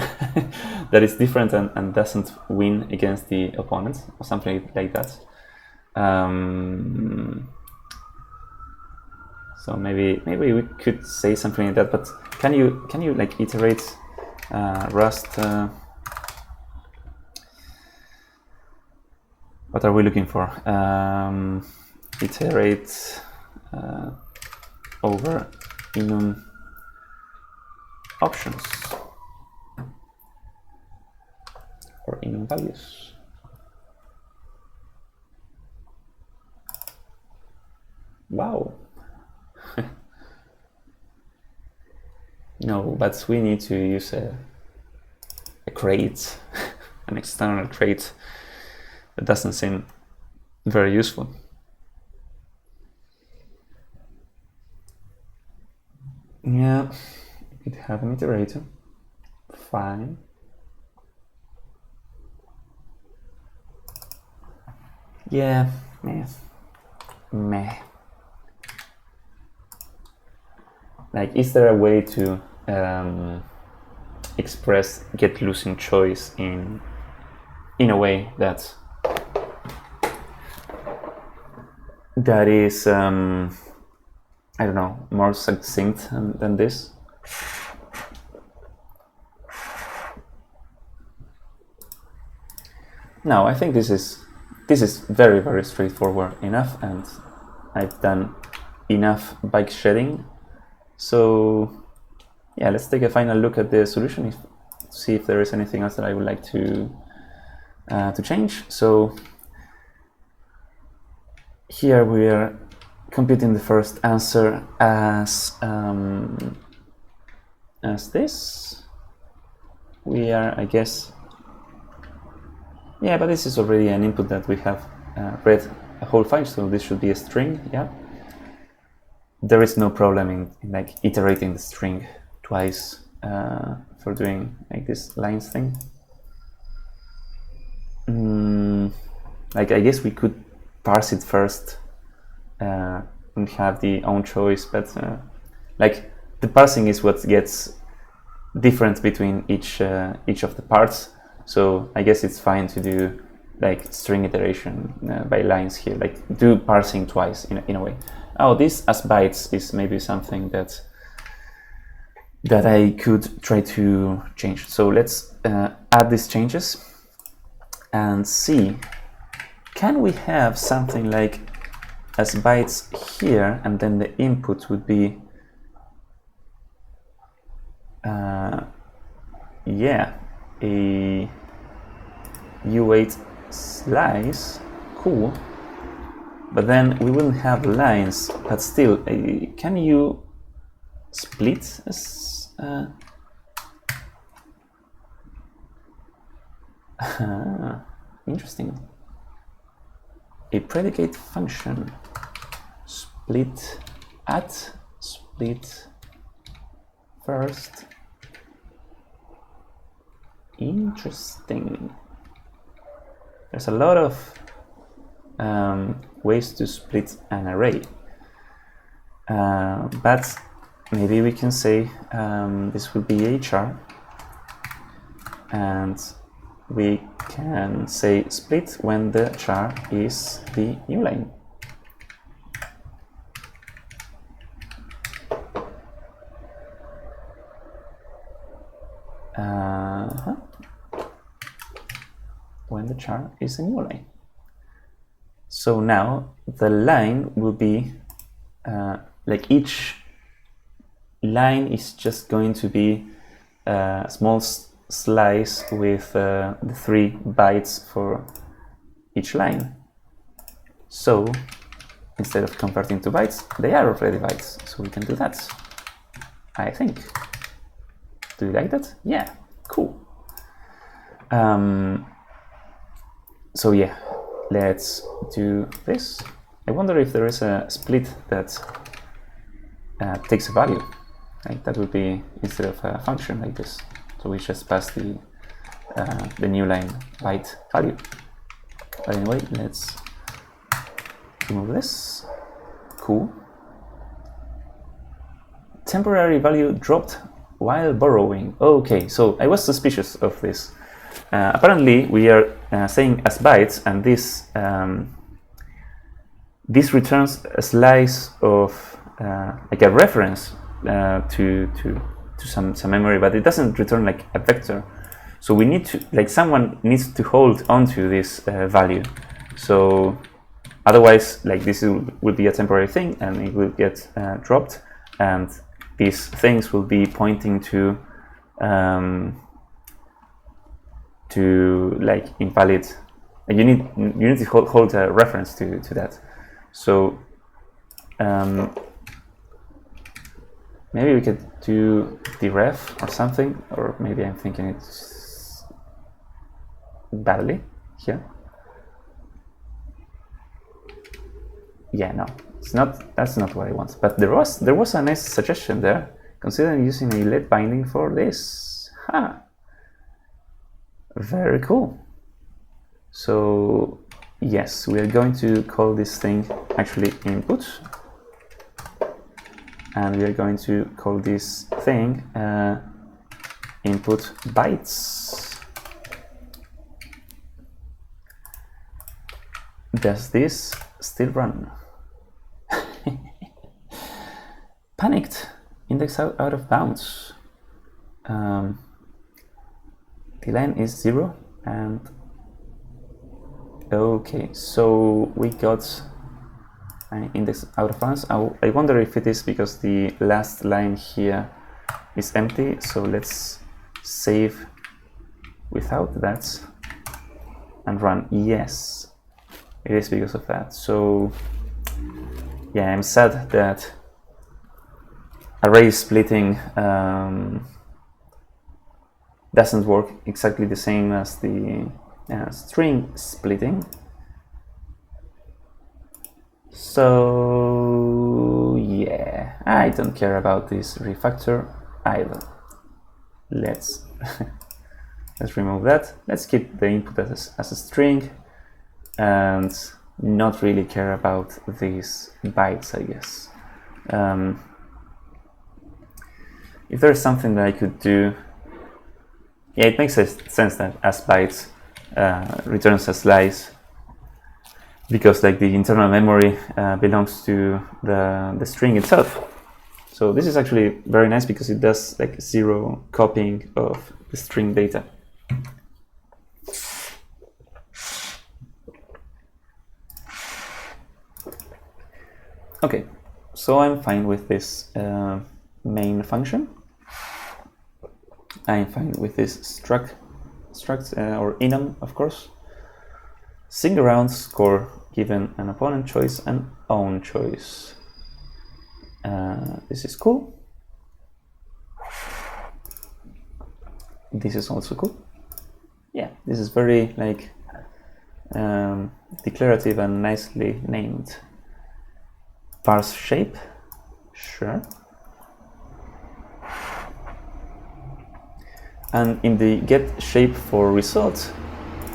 that is different and doesn't win against the opponent, or something like that. So maybe we could say something like that. But can you like iterate Rust? What are we looking for? Iterate over enum options or enum values. Wow. No, but we need to use a crate, an external crate. That doesn't seem very useful. Yeah, we could have an iterator. Fine. Yeah, meh. Like, is there a way to express get losing choice in a way that is I don't know, more succinct than this? No, I think this is very, very straightforward enough, and I've done enough bike shedding. So yeah, let's take a final look at the solution, see if there is anything else that I would like to change. So here we are computing the first answer as this. We are, I guess, yeah, but this is already an input that we have read a whole file, so this should be a string. Yeah, there is no problem in like iterating the string twice for doing like this lines thing. Like I guess we could parse it first and have the own choice, but like the parsing is what gets different between each of the parts. So I guess it's fine to do like string iteration by lines here, like do parsing twice in a way. Oh, this as bytes is maybe something that I could try to change. So let's add these changes and see, can we have something like as bytes here, and then the input would be yeah, a U8 slice, cool, but then we will have lines, but still, can you split as interesting, a predicate function, split at, split first. Interesting. There's a lot of ways to split an array, but maybe we can say this will be a char, and we can say split when the char is the new line. When the char is a new line. So now the line will be like each line is just going to be a small slice with the 3 bytes for each line. So instead of converting to bytes, they are already bytes. So we can do that, I think. Do you like that? Yeah, cool. So yeah, let's do this. I wonder if there is a split that takes a value. Like that would be instead of a function like this. So we just pass the new line byte value. But anyway, let's remove this. Cool. Temporary value dropped while borrowing. Okay, so I was suspicious of this. Apparently, we are saying as bytes, and this returns a slice of like a reference to some memory, but it doesn't return like a vector. So we need to, like, someone needs to hold onto this value. So otherwise, like, this will be a temporary thing, and it will get dropped, and these things will be pointing to like invalid. You need to hold a reference to that. So maybe we could do the ref or something, or maybe I'm thinking it's badly here. Yeah, no, it's not. That's not what I want. But there was a nice suggestion there. Consider using a let binding for this. Ha! Very cool. So yes, we are going to call this thing actually input, and we are going to call this thing input bytes. Does this still run? Panicked. Index out of bounds. The line is 0, and okay, so we got an index out of bounds. I wonder if it is because the last line here is empty. So let's save without that and run. Yes, it is because of that. So yeah, I'm sad that array splitting doesn't work exactly the same as the string splitting. So yeah, I don't care about this refactor either. Let's remove that. Let's keep the input as a string and not really care about these bytes, I guess. If there's something that I could do, yeah, it makes sense that as bytes returns as slice, because like the internal memory belongs to the string itself. So this is actually very nice because it does like zero copying of the string data. Okay, so I'm fine with this main function. I'm fine with this struct or enum, of course. Single round score given an opponent choice and own choice. This is cool. This is also cool. Yeah, this is very like declarative and nicely named. Parse shape, sure. And in the get shape for result,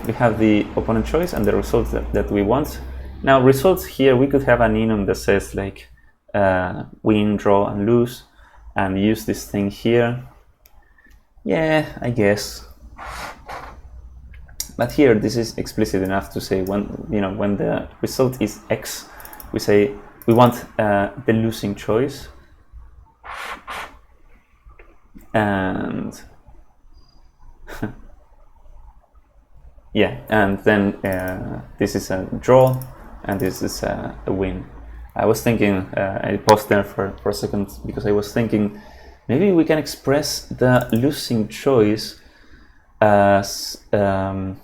we have the opponent choice and the result that we want. Now results here, we could have an enum that says like win, draw, and lose, and use this thing here. Yeah, I guess. But here, this is explicit enough to say when the result is X, we say we want the losing choice, and yeah, and then this is a draw, and this is a win. I was thinking, I paused there for a second because I was thinking maybe we can express the losing choice as the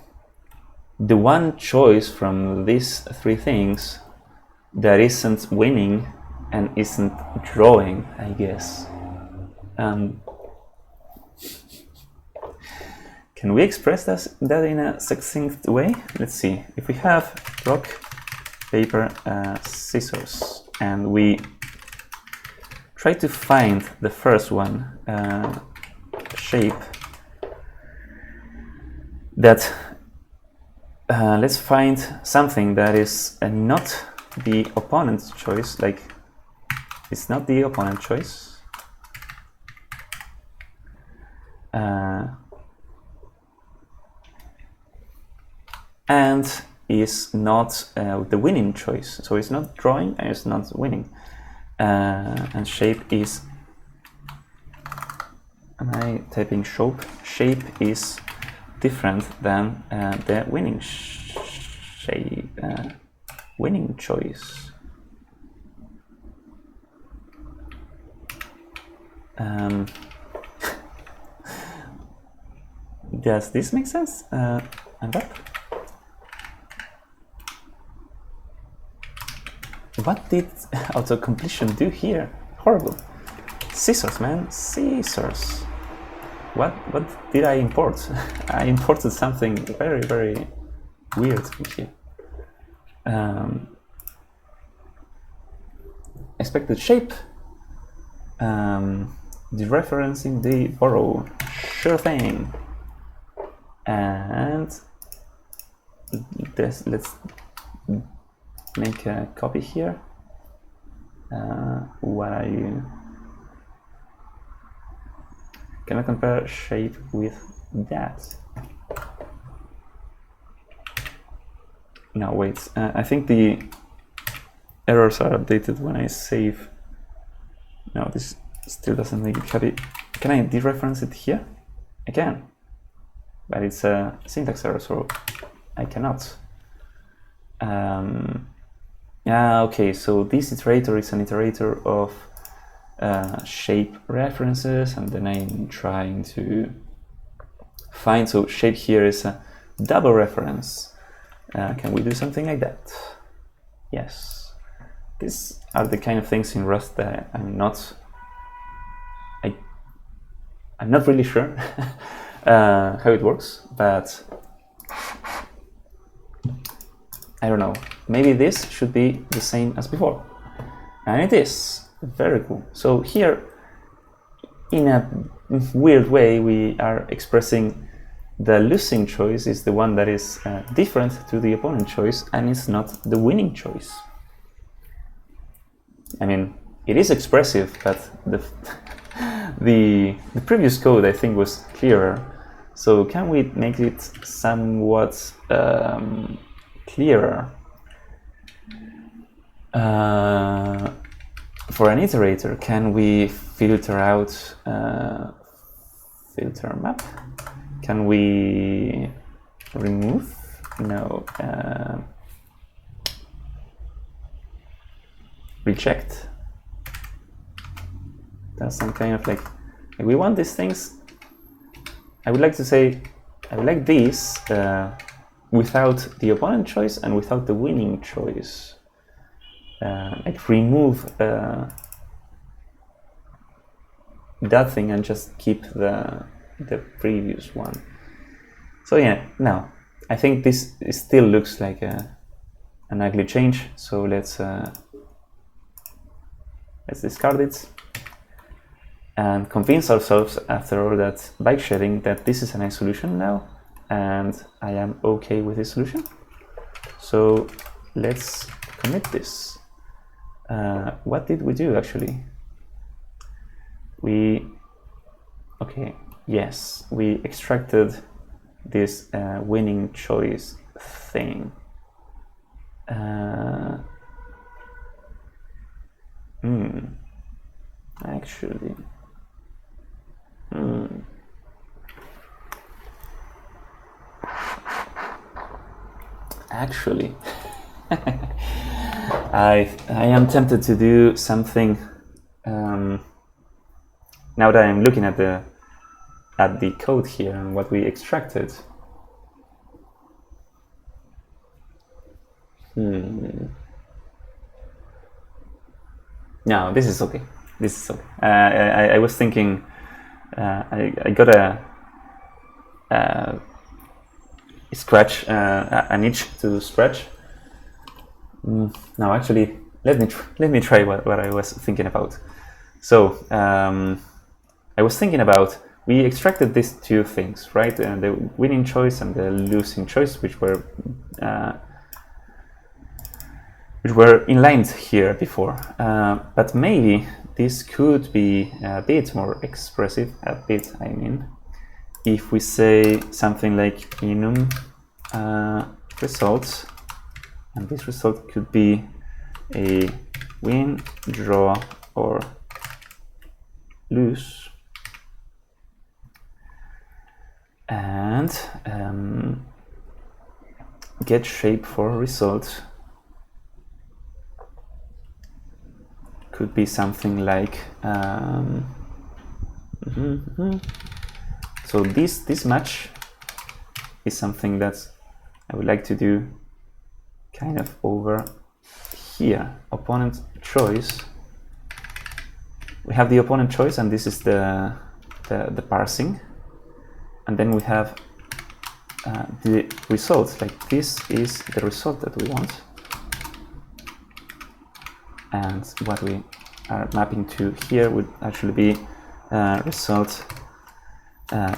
one choice from these three things that isn't winning and isn't drawing, I guess. Can we express that in a succinct way? Let's see. If we have rock, paper, scissors, and we try to find the first one, shape, that let's find something that is not the opponent's choice, like it's not the opponent choice. And is not the winning choice. So it's not drawing and it's not winning. And shape is, am I typing shape? Shape is different than the winning shape, winning choice. Does this make sense? And up. What did auto-completion do here? Horrible. Scissors, man. Scissors. What did I import? I imported something very, very weird here. Expected shape. Dereferencing the borrow. Sure thing. And let's make a copy here. What are you? Can I compare shape with that? No, wait. I think the errors are updated when I save. No, this still doesn't make it happy. Can I dereference it here? I can. But it's a syntax error, so I cannot. Yeah, okay, so this iterator is an iterator of shape references, and then I'm trying to find, so shape here is a double reference. Can we do something like that? Yes. these are the kind of things in Rust that I'm not really sure how it works, but I don't know. Maybe this should be the same as before. And it is. Very cool. So here, in a weird way, we are expressing the losing choice is the one that is different to the opponent choice, and it's not the winning choice. I mean, it is expressive, but the previous code, I think, was clearer. So can we make it somewhat clearer? For an iterator, can we filter out filter map? Can we remove? No. Reject. That's some kind of like we want these things. I would like to say I would like these without the opponent choice and without the winning choice. Like remove that thing and just keep the previous one. So yeah, now I think this still looks like an ugly change. So let's discard it and convince ourselves after all that bike shedding that this is a nice solution now, and I am okay with this solution. So let's commit this. What did we do actually? We extracted this winning choice thing. Actually, I am tempted to do something. Now that I'm looking at the code here and what we extracted. No, this is okay. This is okay. I was thinking. I got a scratch, an itch to scratch. No, actually, let me try what I was thinking about. So I was thinking about, we extracted these two things, right? The winning choice and the losing choice, which were inlined here before. But maybe this could be a bit more expressive, I mean, if we say something like enum results, and this result could be a win, draw, or lose, and get shape for result could be something like so this match is something that I would like to do kind of over here. Opponent choice. We have the opponent choice, and this is the parsing, and then we have the result. Like this is the result that we want, and what we are mapping to here would actually be result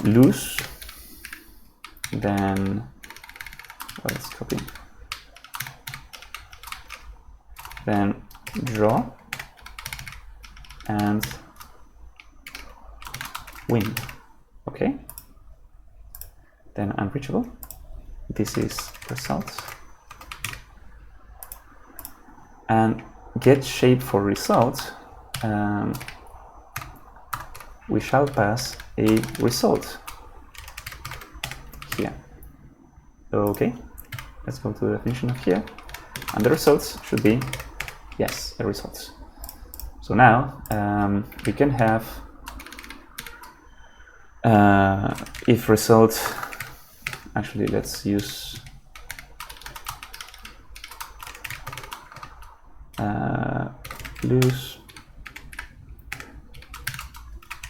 lose, then let's copy, then draw, and win. Okay, then unreachable. This is results, and get shape for result. We shall pass a result here. Okay, let's go to the definition of here, and the results should be yes, the results. So now we can have if result, actually let's use lose,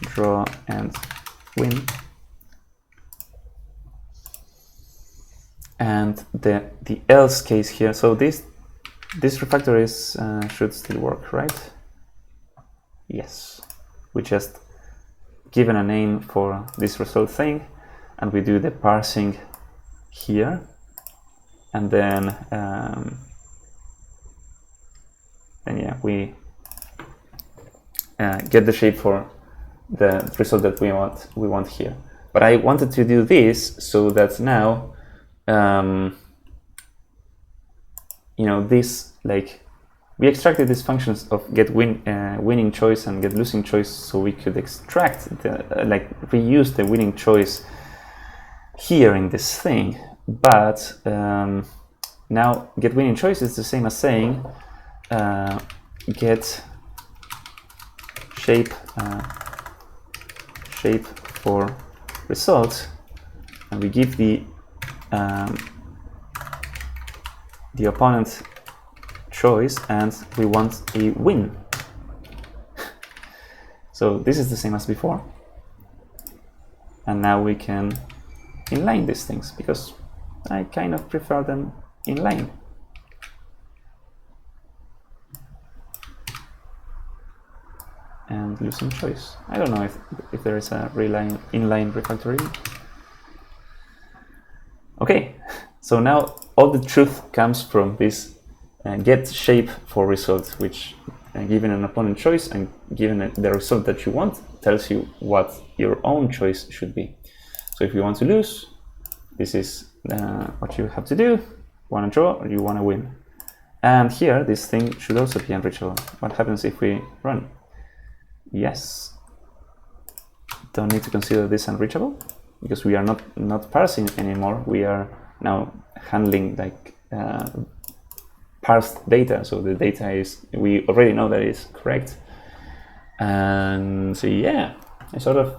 draw, and win. And the else case here, so this refactor is should still work, right? Yes. We just given a name for this result thing, and we do the parsing here, and then yeah, we get the shape for the result that we want here. But I wanted to do this so that now you know, this, like, we extracted these functions of get winning choice and get losing choice, so we could extract the like reuse the winning choice here in this thing. But now get winning choice is the same as saying get shape for result, and we give the opponent choice, and we want a win. So this is the same as before, and now we can inline these things because I kind of prefer them inline. And losing choice. I don't know if there is a inline refactoring. Okay, so now all the truth comes from this get shape for result, which given an opponent choice and given the result that you want, tells you what your own choice should be. So if you want to lose, this is what you have to do. You want to draw or you want to win. And here, this thing should also be unreachable. What happens if we run? Yes. Don't need to consider this unreachable because we are not parsing anymore. We are now handling like parsed data. So the data is, we already know that it's correct. And so yeah, I sort of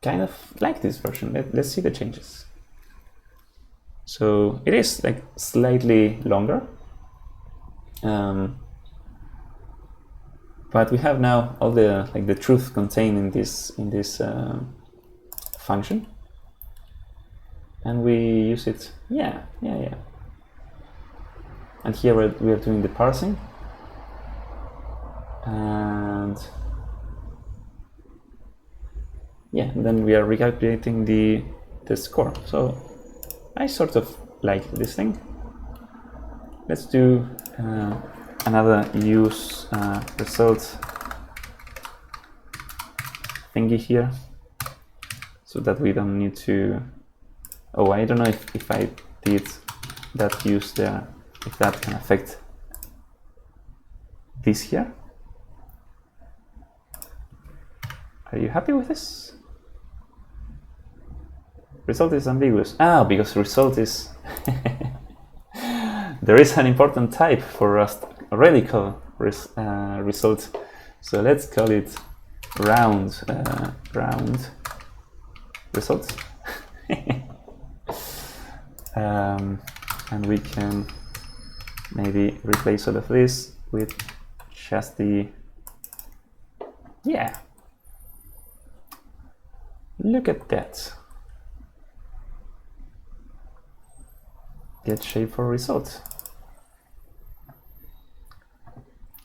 kind of like this version. Let's see the changes. So it is like slightly longer. But we have now all the the truth contained in this function, and we use it. Yeah. And here we are doing the parsing, and yeah, and then we are recalculating the score. So I sort of like this thing. Let's do another use result thingy here, so that we don't need to. Oh, I don't know if I did that use there, if that can affect this here. Are you happy with this? Result is ambiguous. Ah, because result is there is an important type for Rust already called result. So let's call it round results. And we can maybe replace all of this with just the, yeah, look at that. Get shape for result.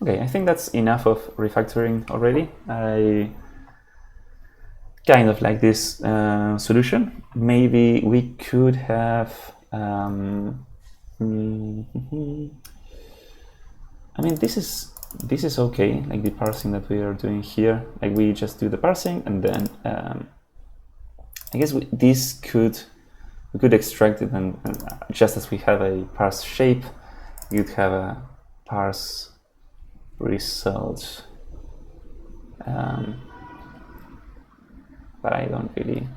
Okay, I think that's enough of refactoring already. I kind of like this solution. Maybe we could have I mean, this is okay, like the parsing that we are doing here. Like we just do the parsing, and then I guess we could extract it, and just as we have a parse shape, you'd have a parse result. But I don't really.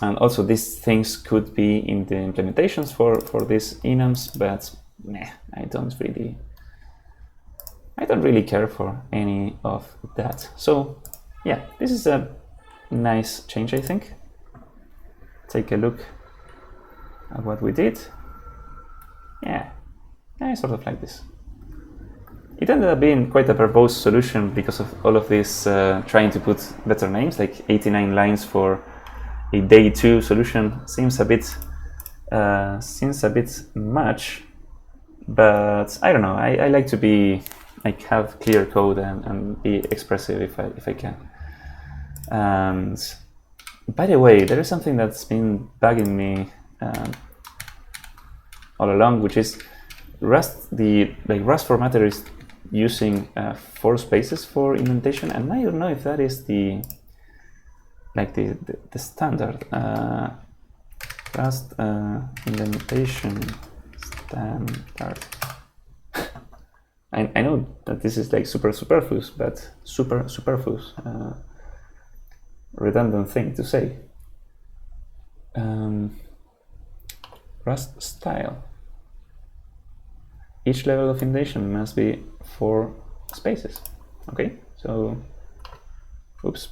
And also these things could be in the implementations for these enums, but nah, I don't really care for any of that. So yeah, this is a nice change, I think. Take a look at what we did. Yeah, I sort of like this. It ended up being quite a verbose solution because of all of this trying to put better names, like 89 lines for a day 2 solution seems a bit much, but I don't know. I like to be have clear code and be expressive if I can. And by the way, there is something that's been bugging me all along, which is Rust. The Rust formatter is using 4 spaces for indentation, and I don't know if that is the standard Rust indentation standard. I know that this is like super superfluous, but super superfluous, redundant thing to say. Rust style. Each level of indentation must be 4 spaces. Okay, so, oops.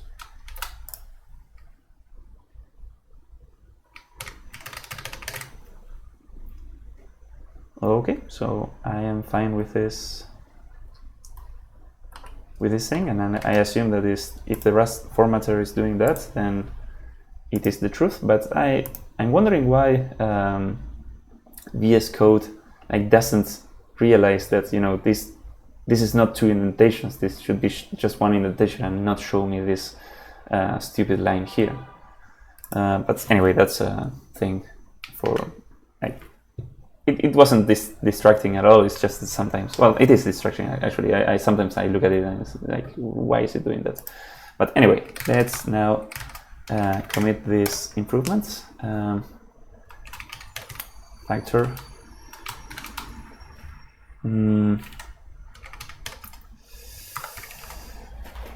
Okay, so I am fine with this thing, and then I assume that if the Rust formatter is doing that, then it is the truth. But I'm wondering why VS Code doesn't realize that this is not 2 indentations. This should be just 1 indentation and not show me this stupid line here. But anyway, that's a thing for it wasn't distracting at all. It's just that sometimes, well, it is distracting actually. I sometimes I look at it and it's like, why is it doing that? But anyway, let's now commit these improvements. Factor.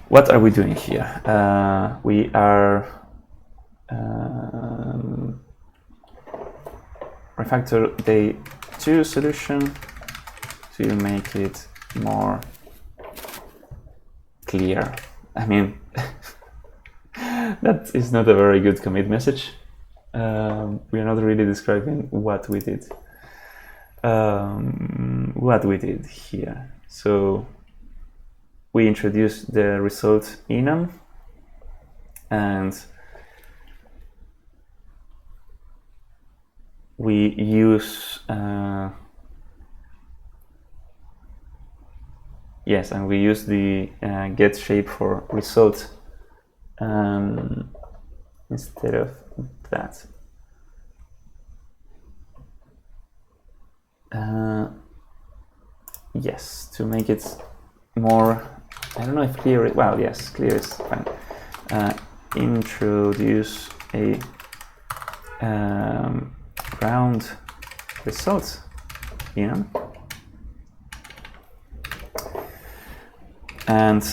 What are we doing here? We are refactor day 2 solution to make it more clear. I mean, that is not a very good commit message. We are not really describing what we did. Here. So we introduced the result enum, and we use yes, and we use the get shape for result instead of that. Yes, to make it more, I don't know if clear, well, yes, clear is fine. Introduce a round result, and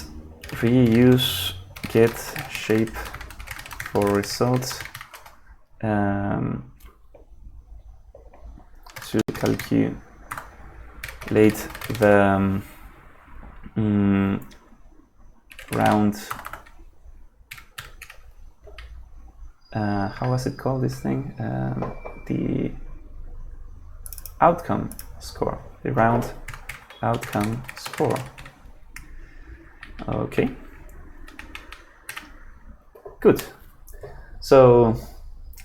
reuse get shape for result to calculate the round, how was it called, this thing? The outcome score, the round outcome score. Okay, good. So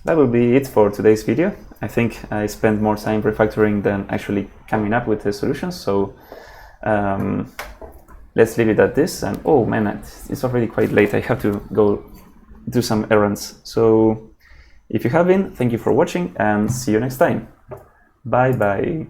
that will be it for today's video. I think I spent more time refactoring than actually coming up with the solutions. So let's leave it at this. And oh man, it's already quite late. I have to go do some errands. So if you have been, thank you for watching and see you next time. Bye bye.